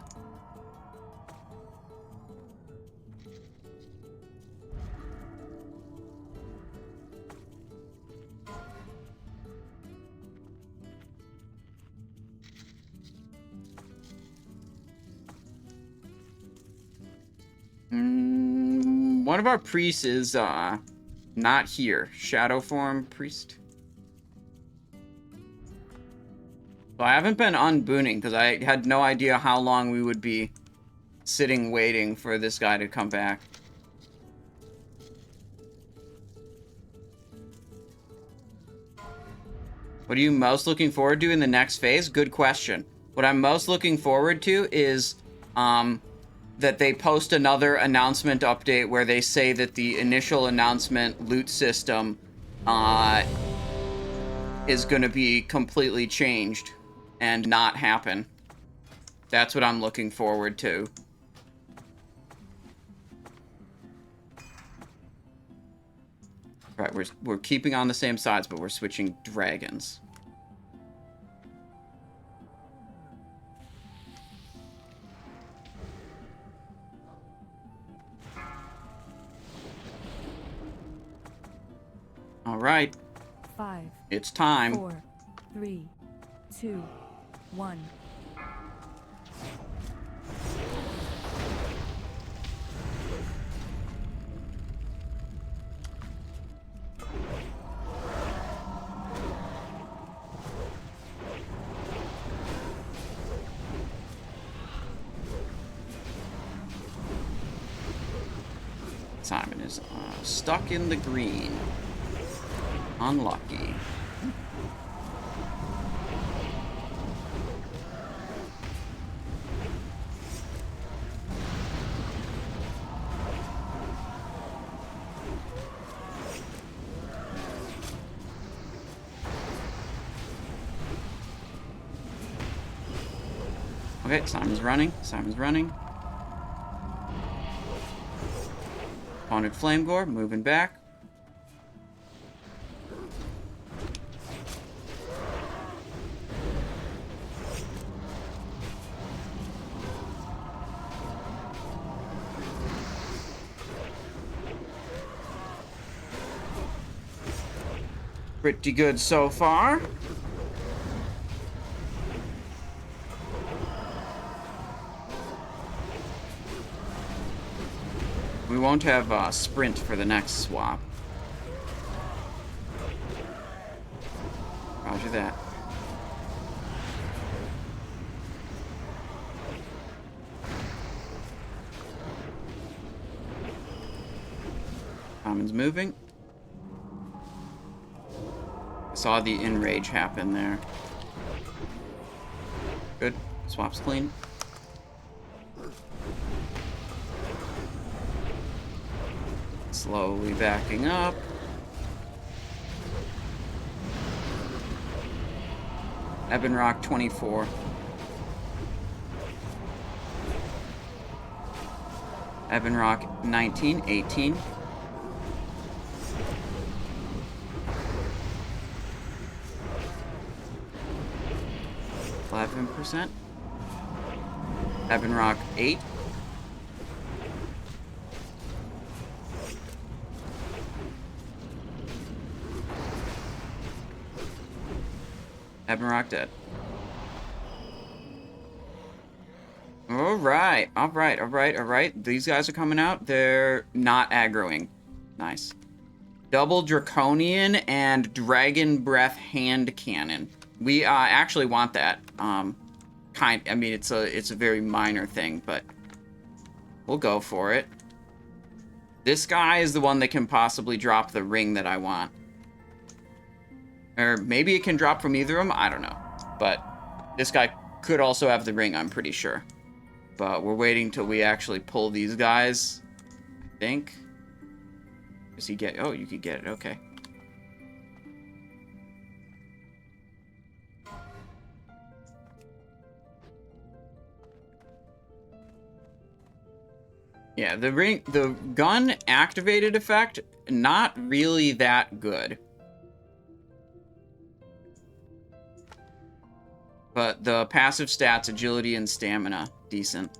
One of our priests is not here. Shadow form priest. So I haven't been unbooning because I had no idea how long we would be sitting waiting for this guy to come back. What are you most looking forward to in the next phase? Good question. What I'm most looking forward to is that they post another announcement update where they say that the initial announcement loot system is going to be completely changed and not happen. That's what I'm looking forward to. Right, we're keeping on the same sides, but we're switching dragons. All right. 5. It's time. 4, 3, 2, 1. Simon is stuck in the green. Unlucky. Okay, Simon's running. Simon's running. Opponent Flamegor, moving back. Pretty good so far. We won't have a sprint for the next swap. Roger that. Common's moving. I saw the enrage happen there. Good. Swap's clean. Slowly backing up. Ebonroc 24. Ebonroc 19, 18. %. Ebonroc 8. Ebonroc dead. Alright, alright. These guys are coming out. They're not aggroing. Nice. double draconian and dragon breath hand cannon. We actually want that. I mean, it's a very minor thing, but we'll go for it. This guy is the one that can possibly drop the ring that I want. Or maybe it can drop from either of them. I don't know. But this guy could also have the ring, I'm pretty sure. But we're waiting till we actually pull these guys, I think. Does he get... Oh, you can get it. Okay. Yeah, the gun activated effect, not really that good. But the passive stats, agility and stamina, decent.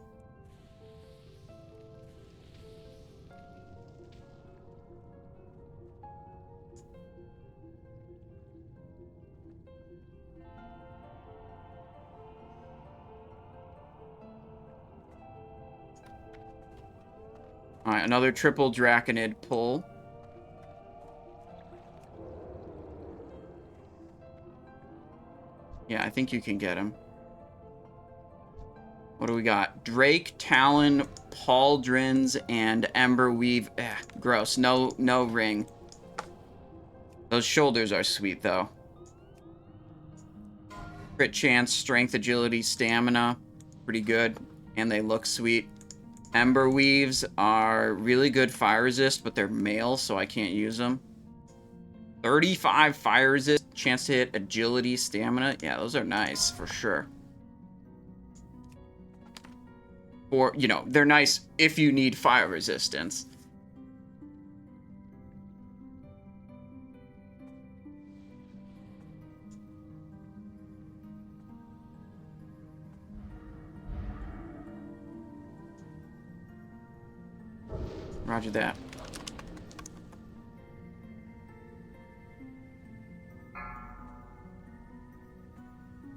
Alright, another triple Draconid pull. Yeah, I think you can get him. What do we got? Drake, Talon, Pauldrons, and Emberweave. Gross. No ring. Those shoulders are sweet, though. Crit chance, strength, agility, stamina. Pretty good. And they look sweet. Emberweaves are really good fire resist, but they're male, so I can't use them. 35 fire resist, chance to hit, agility, stamina. Yeah, those are nice, for sure. Or, you know, they're nice if you need fire resistance. Roger that.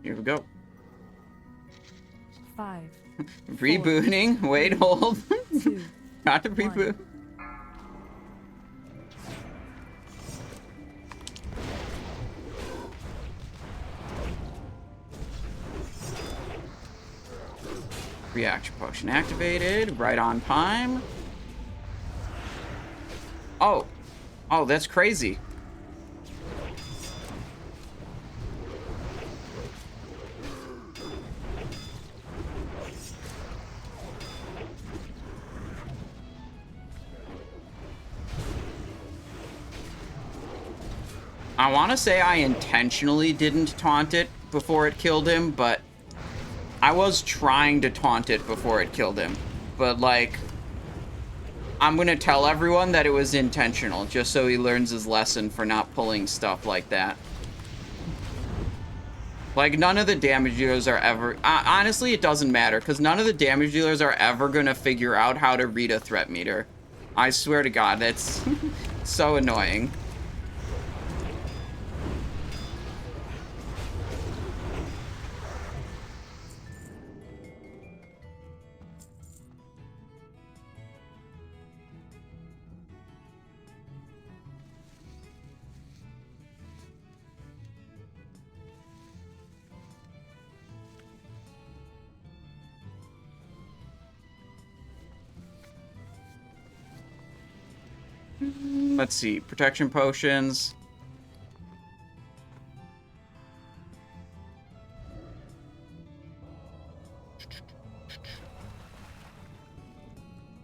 Here we go. 5. Rebooting. Wait, hold. 2. Not to reboot. Reaction potion activated. Right on time. Oh. Oh, that's crazy. I want to say I intentionally didn't taunt it before it killed him, but I was trying to taunt it before it killed him. But, like, I'm going to tell everyone that it was intentional, just so he learns his lesson for not pulling stuff like that. Like, none of the damage dealers are ever... honestly, it doesn't matter, because none of the damage dealers are ever going to figure out how to read a threat meter. I swear to God, that's so annoying. Let's see. Protection potions.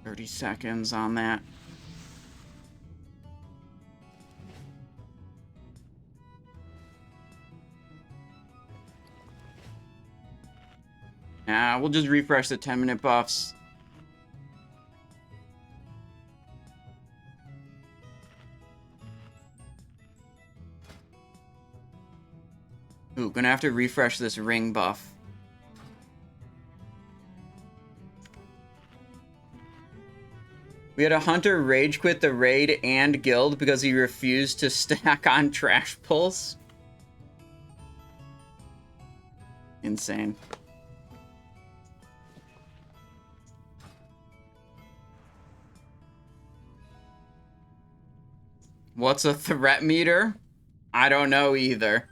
$30 seconds on that. We'll just refresh the 10-minute buffs. Ooh, gonna have to refresh this ring buff. We had a hunter rage quit the raid and guild because he refused to stack on trash pulls. Insane. What's a threat meter? I don't know either.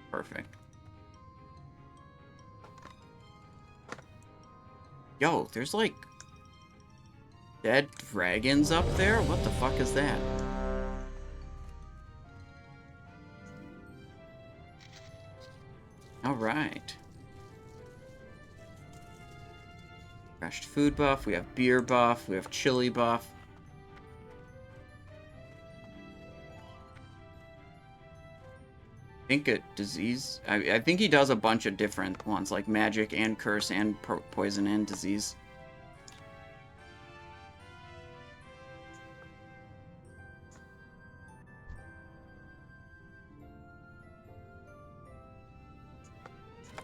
Perfect. Yo, there's like dead dragons up there? What the fuck is that? Alright. Crashed food buff, we have beer buff, we have chili buff. I think a disease. I think he does a bunch of different ones, like magic and curse and poison and disease.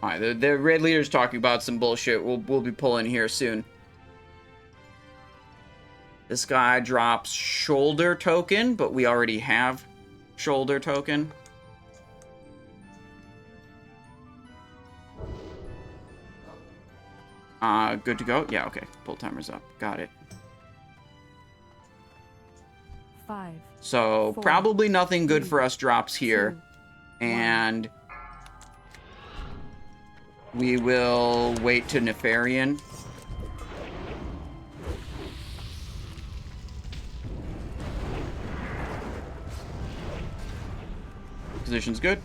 Alright, the Red Leader's talking about some bullshit we'll be pulling here soon. This guy drops shoulder token, but we already have shoulder token. Good to go? Yeah, okay. Pull timer's up. Got it. 5. So, 4, probably nothing good 3, for us drops here. 2, 1. And we will wait to Nefarian. Position's good.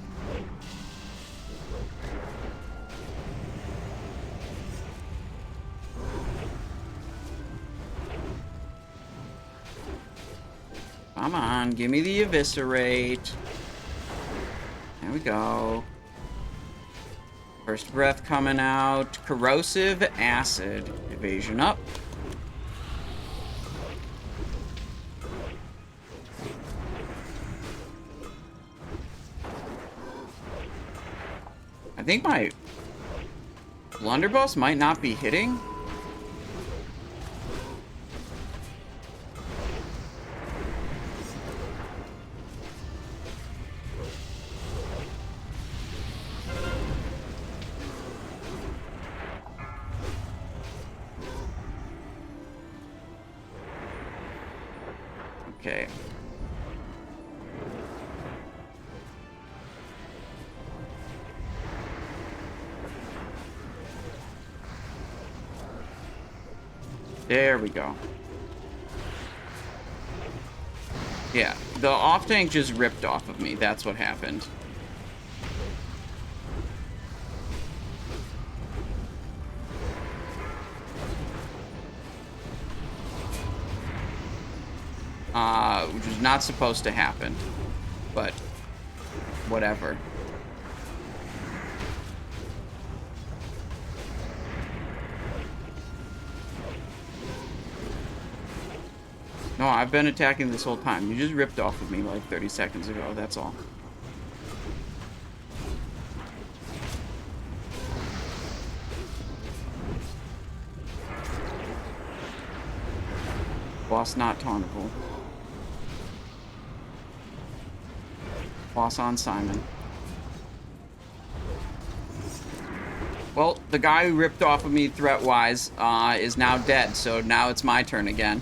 Come on, give me the eviscerate. There we go. First breath coming out. Corrosive acid. Evasion up. I think my blunderbuss might not be hitting. Okay. There we go. Yeah, the off tank just ripped off of me. That's what happened. Which was not supposed to happen, but whatever. No, I've been attacking this whole time. You just ripped off of me like 30 seconds ago, that's all. Boss not tauntable. Boss on Simon. Well, the guy who ripped off of me threat-wise is now dead, so now it's my turn again.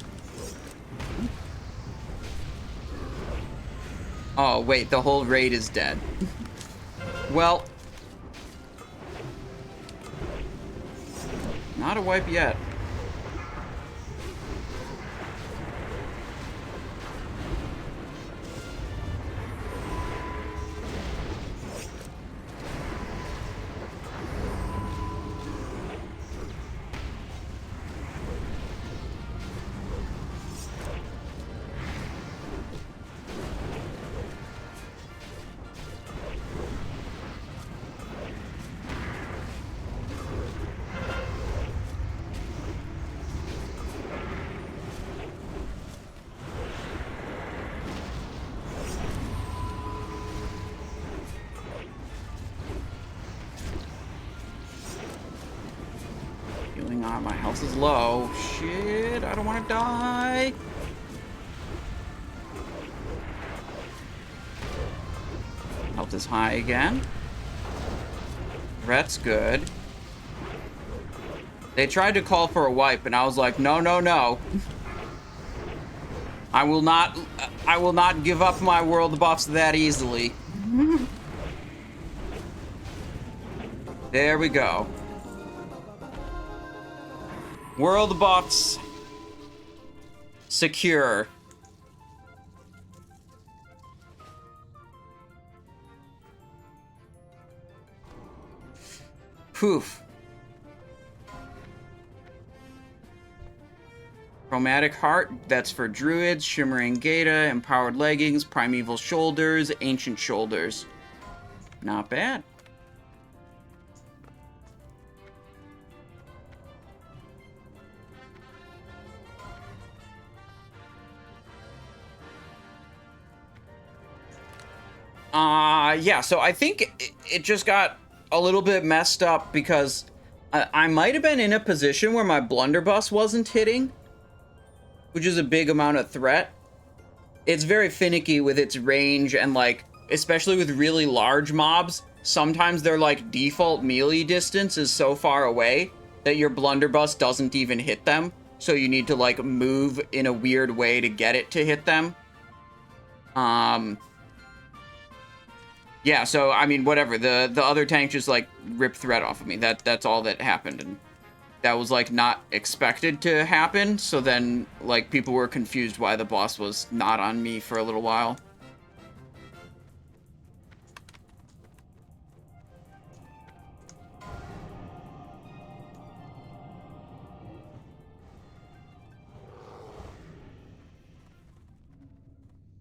Oh, wait, the whole raid is dead. Well, not a wipe yet. Healing on. My health is low. Shit, I don't want to die. Health is high again. Threat's good. They tried to call for a wipe, and I was like, no, no, no. I will not give up my world buffs that easily. There we go. World buffs secure. Poof. Chromatic Heart, that's for Druids, Shimmering Gaeta, Empowered Leggings, Primeval Shoulders, Ancient Shoulders. Not bad. Yeah, so I think it just got a little bit messed up because I might have been in a position where my blunderbuss wasn't hitting, which is a big amount of threat. It's very finicky with its range and, like, especially with really large mobs, sometimes their, like, default melee distance is so far away that your blunderbuss doesn't even hit them, so you need to, like, move in a weird way to get it to hit them. Yeah, so, I mean, whatever. The other tank just, like, ripped threat off of me. That's all that happened, and that was, like, not expected to happen, so then, like, people were confused why the boss was not on me for a little while.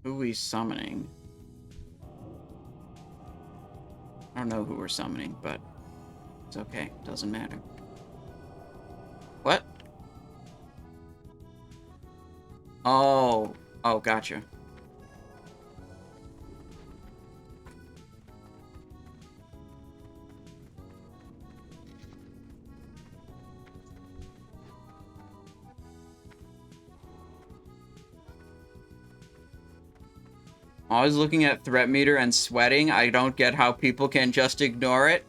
Who are we summoning? I don't know who we're summoning, but it's okay. Doesn't matter. What? Oh. Oh, gotcha. Always looking at threat meter and sweating. I don't get how people can just ignore it.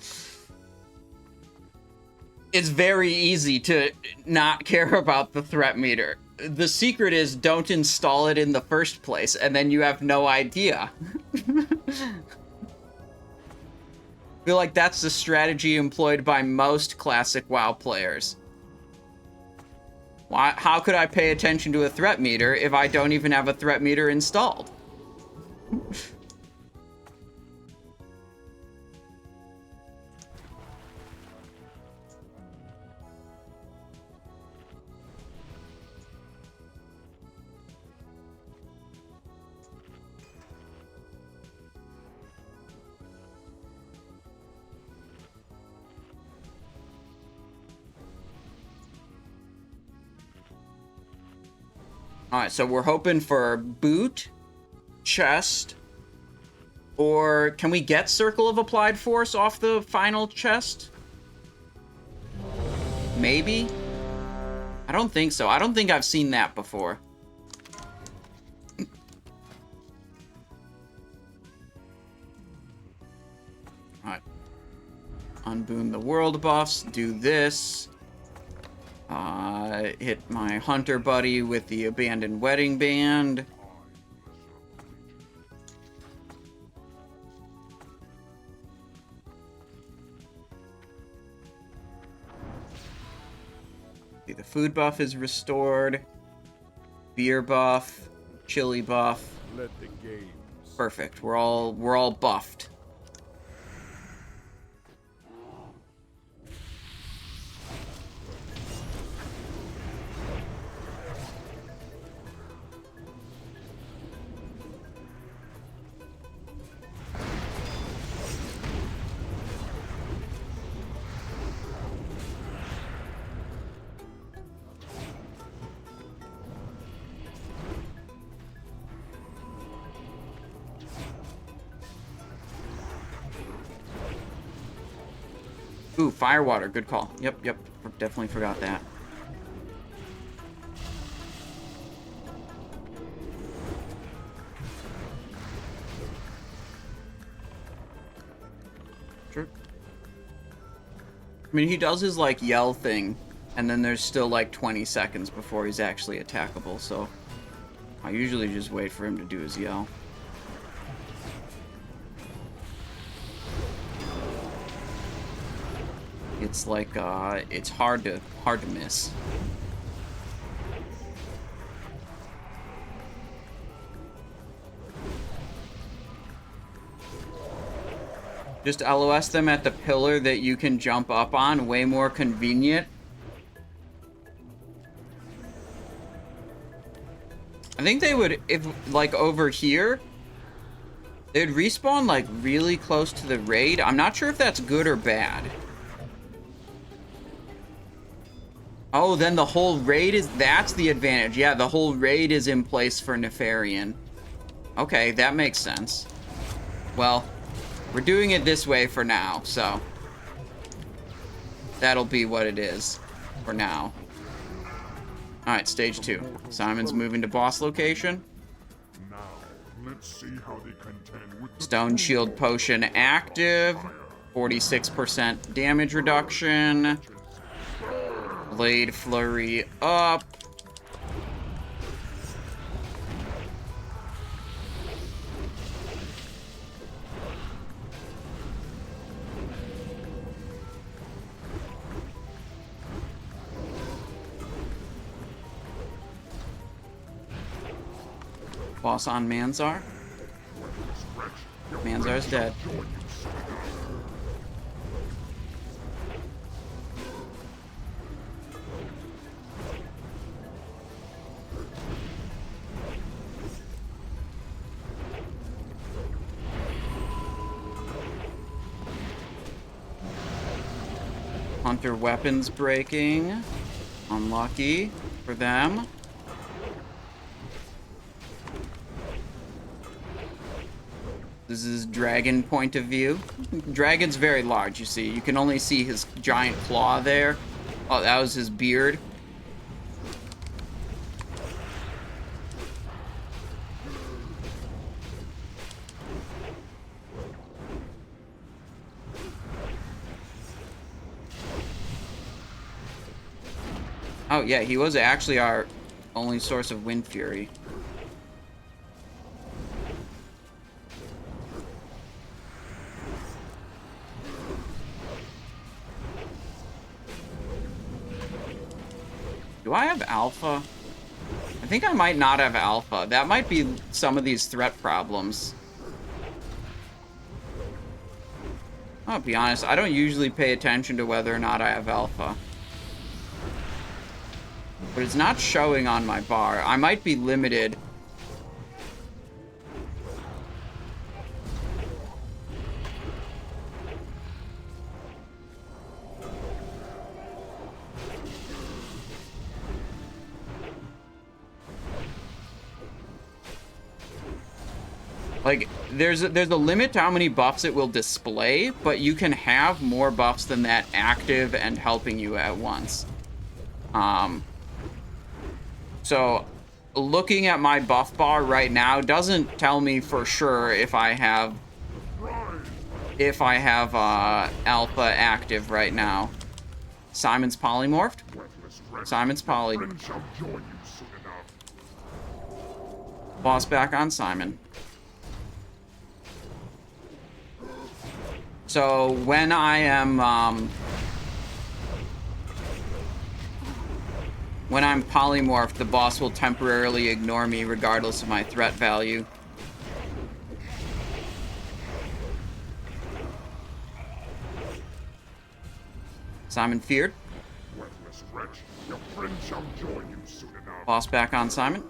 It's very easy to not care about the threat meter. The secret is don't install it in the first place, and then you have no idea. I feel like that's the strategy employed by most classic WoW players. How could I pay attention to a threat meter if I don't even have a threat meter installed? Alright, so we're hoping for boot, chest, or can we get Circle of Applied Force off the final chest? Maybe? I don't think so. I don't think I've seen that before. Alright. Unboon the world buffs, do this. Hit my hunter buddy with the abandoned wedding band. The food buff is restored. Beer buff, chili buff. Let the games. Perfect. We're all buffed. Ooh, Firewater. Good call. Yep, yep. Definitely forgot that. Sure. I mean, he does his, like, yell thing, and then there's still, like, 20 seconds before he's actually attackable, so I usually just wait for him to do his yell. It's like, it's hard to miss. Just LOS them at the pillar that you can jump up on. Way more convenient. I think they would, if, like, over here, they'd respawn, like, really close to the raid. I'm not sure if that's good or bad. Oh, then the whole raid is... That's the advantage. Yeah, the whole raid is in place for Nefarian. Okay, that makes sense. Well... We're doing it this way for now, so that'll be what it is for now. Alright, stage 2. Simon's moving to boss location. Now, let's see how they contend with Stone Shield Potion active. 46% damage reduction. Blade Flurry up. Boss on Manzar. Manzar's dead. Hunter weapons breaking. Unlucky for them. This is dragon point of view. Dragon's very large, you see. You can only see his giant claw there. Oh, that was his beard. Oh, yeah, he was actually our only source of Wind Fury. Do I have alpha? I think I might not have alpha. That might be some of these threat problems. I'll be honest, I don't usually pay attention to whether or not I have alpha. But it's not showing on my bar. I might be limited. Like, there's a limit to how many buffs it will display, but you can have more buffs than that active and helping you at once. So, looking at my buff bar right now doesn't tell me for sure if I have alpha active right now. Simon's polymorphed. Simon's poly. Boss back on Simon. So when I am when I'm polymorphed, the boss will temporarily ignore me regardless of my threat value. Simon feared. Boss back on Simon.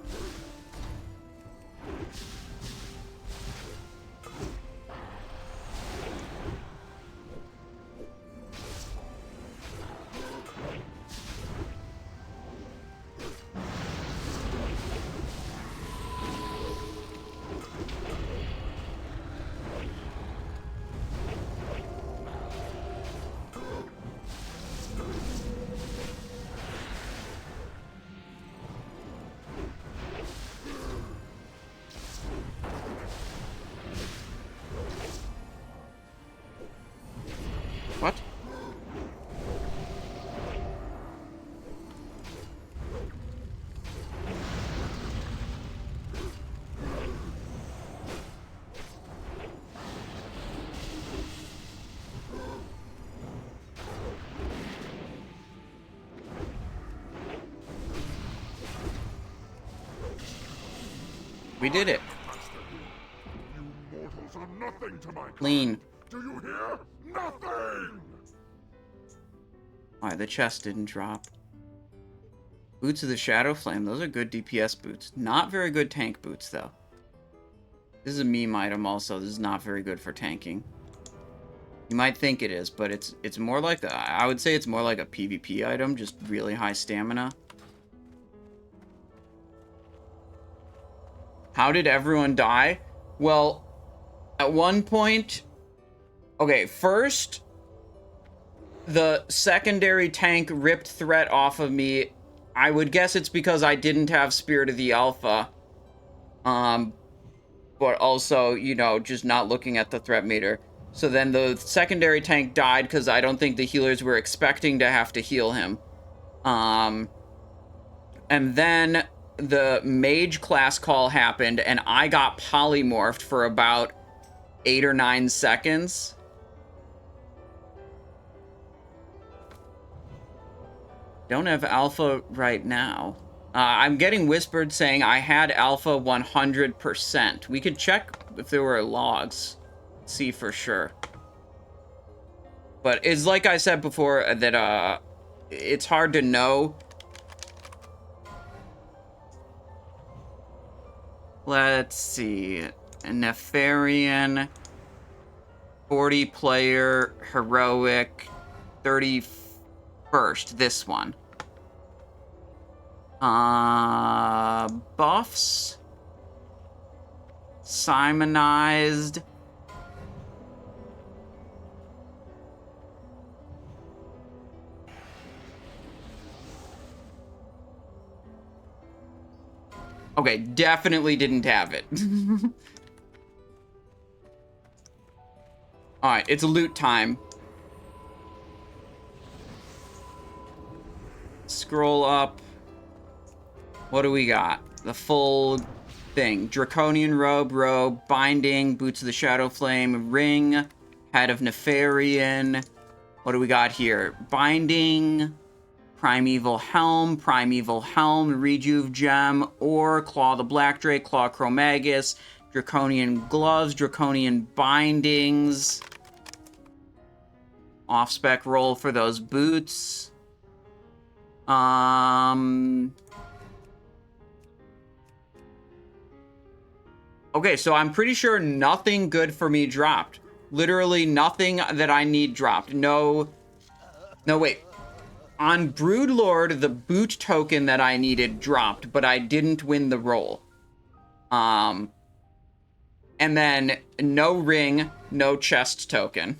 We did it. You mortals are nothing to my Clean. Do you hear? Nothing! Alright, the chest didn't drop. Boots of the Shadow Flame. Those are good DPS boots. Not very good tank boots, though. This is a meme item also. This is not very good for tanking. You might think it is, but it's more like I would say it's more like a PvP item, just really high stamina. How did everyone die? Well, at one point... Okay, first, the secondary tank ripped threat off of me. I would guess it's because I didn't have Spirit of the Alpha. But also, you know, just not looking at the threat meter. So then the secondary tank died because I don't think the healers were expecting to have to heal him. And then the mage class call happened, and I got polymorphed for about 8 or 9 seconds. Don't have alpha right now. I'm getting whispered saying I had alpha 100%. We could check if there were logs. See for sure. But it's like I said before that it's hard to know. Let's see. Nefarian, 40 player, heroic, 31st, this one. Buffs. Simonized. Okay, definitely didn't have it. Alright, it's loot time. Scroll up. What do we got? The full thing. Draconian robe, binding, boots of the Shadow Flame, ring, head of Nefarian. What do we got here? Binding, primeval helm, rejuve gem, or claw the Black Drake, claw Chromaggus, draconian gloves, draconian bindings. Off-spec roll for those boots. Okay, so I'm pretty sure nothing good for me dropped. Literally nothing that I need dropped. No, wait. On Broodlord, the boot token that I needed dropped, but I didn't win the roll. And then no ring, no chest token.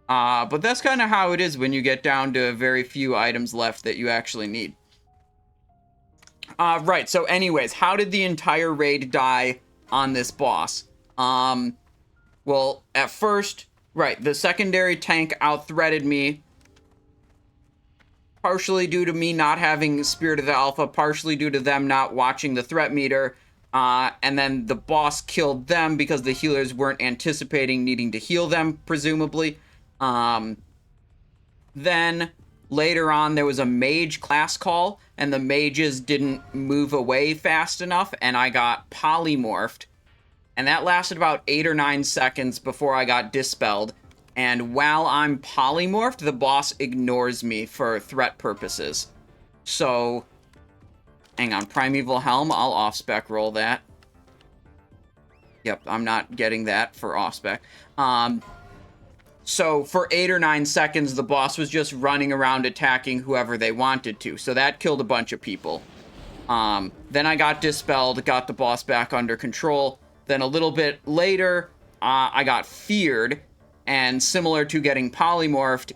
But that's kind of how it is when you get down to very few items left that you actually need. Right, so anyways, how did the entire raid die on this boss? Well, at first, right, the secondary tank out-threaded me. Partially due to me not having Spirit of the Alpha, partially due to them not watching the threat meter. And then the boss killed them because the healers weren't anticipating needing to heal them, presumably. Then later on there was a mage class call, and the mages didn't move away fast enough, and I got polymorphed. And that lasted about 8 or 9 seconds before I got dispelled. And while I'm polymorphed, the boss ignores me for threat purposes. So, hang on, Primeval Helm, I'll off-spec roll that. Yep, I'm not getting that for off-spec. So, for 8 or 9 seconds, the boss was just running around attacking whoever they wanted to. So that killed a bunch of people. Then I got dispelled, got the boss back under control. Then a little bit later, I got feared. And similar to getting polymorphed,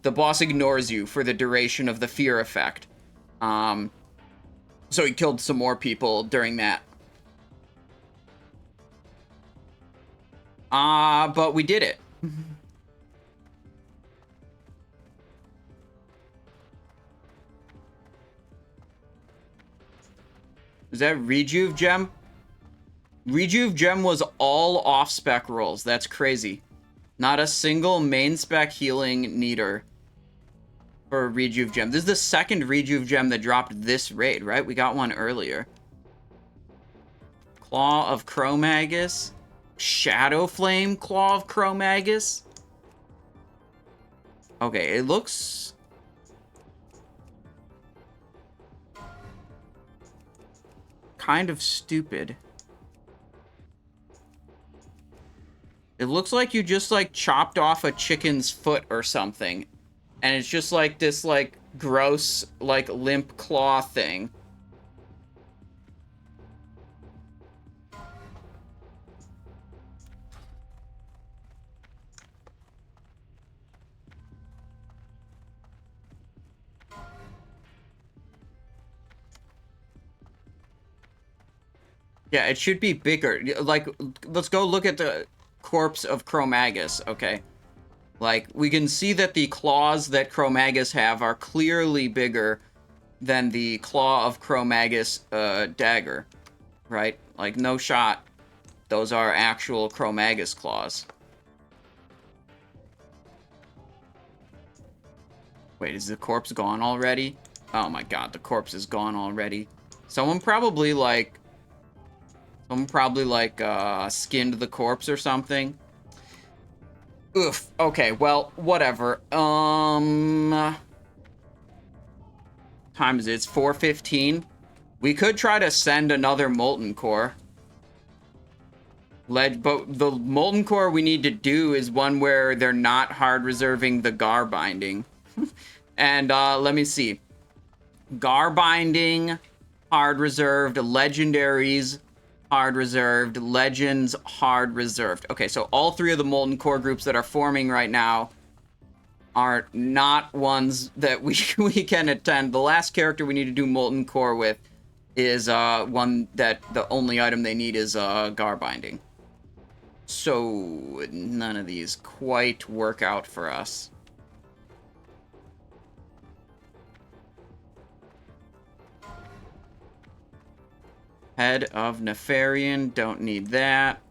the boss ignores you for the duration of the fear effect. So he killed some more people during that. But we did it. Is that Rejuve Gem? Rejuve Gem was all off-spec rolls. That's crazy. Not a single main-spec healing needer. for a Rejuve gem. This is the second Rejuve gem that dropped this raid, right? We got one earlier. Claw of Chromaggus. Shadow Flame Claw of Chromaggus. Okay, it looks... kind of stupid. It looks like you just, like, chopped off a chicken's foot or something. And it's just, like, this, like, gross, like, limp claw thing. Yeah, it should be bigger. Like, let's go look at the corpse of Chromaggus, okay? Like, we can see that the claws that Chromaggus have are clearly bigger than the claw of Chromaggus dagger, right? Like, no shot. Those are actual Chromaggus claws. Wait, is the corpse gone already? Oh my god, the corpse is gone already. Someone probably, like, skinned the corpse or something. Oof. Okay, well, whatever. Time is it? It's 4:15. We could try to send another Molten Core. But the Molten Core we need to do is one where they're not hard reserving the Gar binding. And, let me see. Gar binding, hard reserved, legendaries, hard reserved, legends, hard reserved. Okay, so all three of the Molten Core groups that are forming right now are not ones that we can attend. The last character we need to do Molten Core with is one that the only item they need is Gar binding. So none of these quite work out for us. Head of Nefarian, don't need that.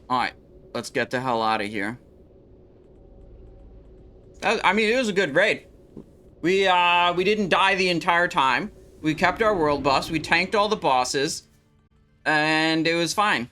Alright, let's get the hell out of here. I mean, it was a good raid. We didn't die the entire time. We kept our world buffs. We tanked all the bosses. And it was fine.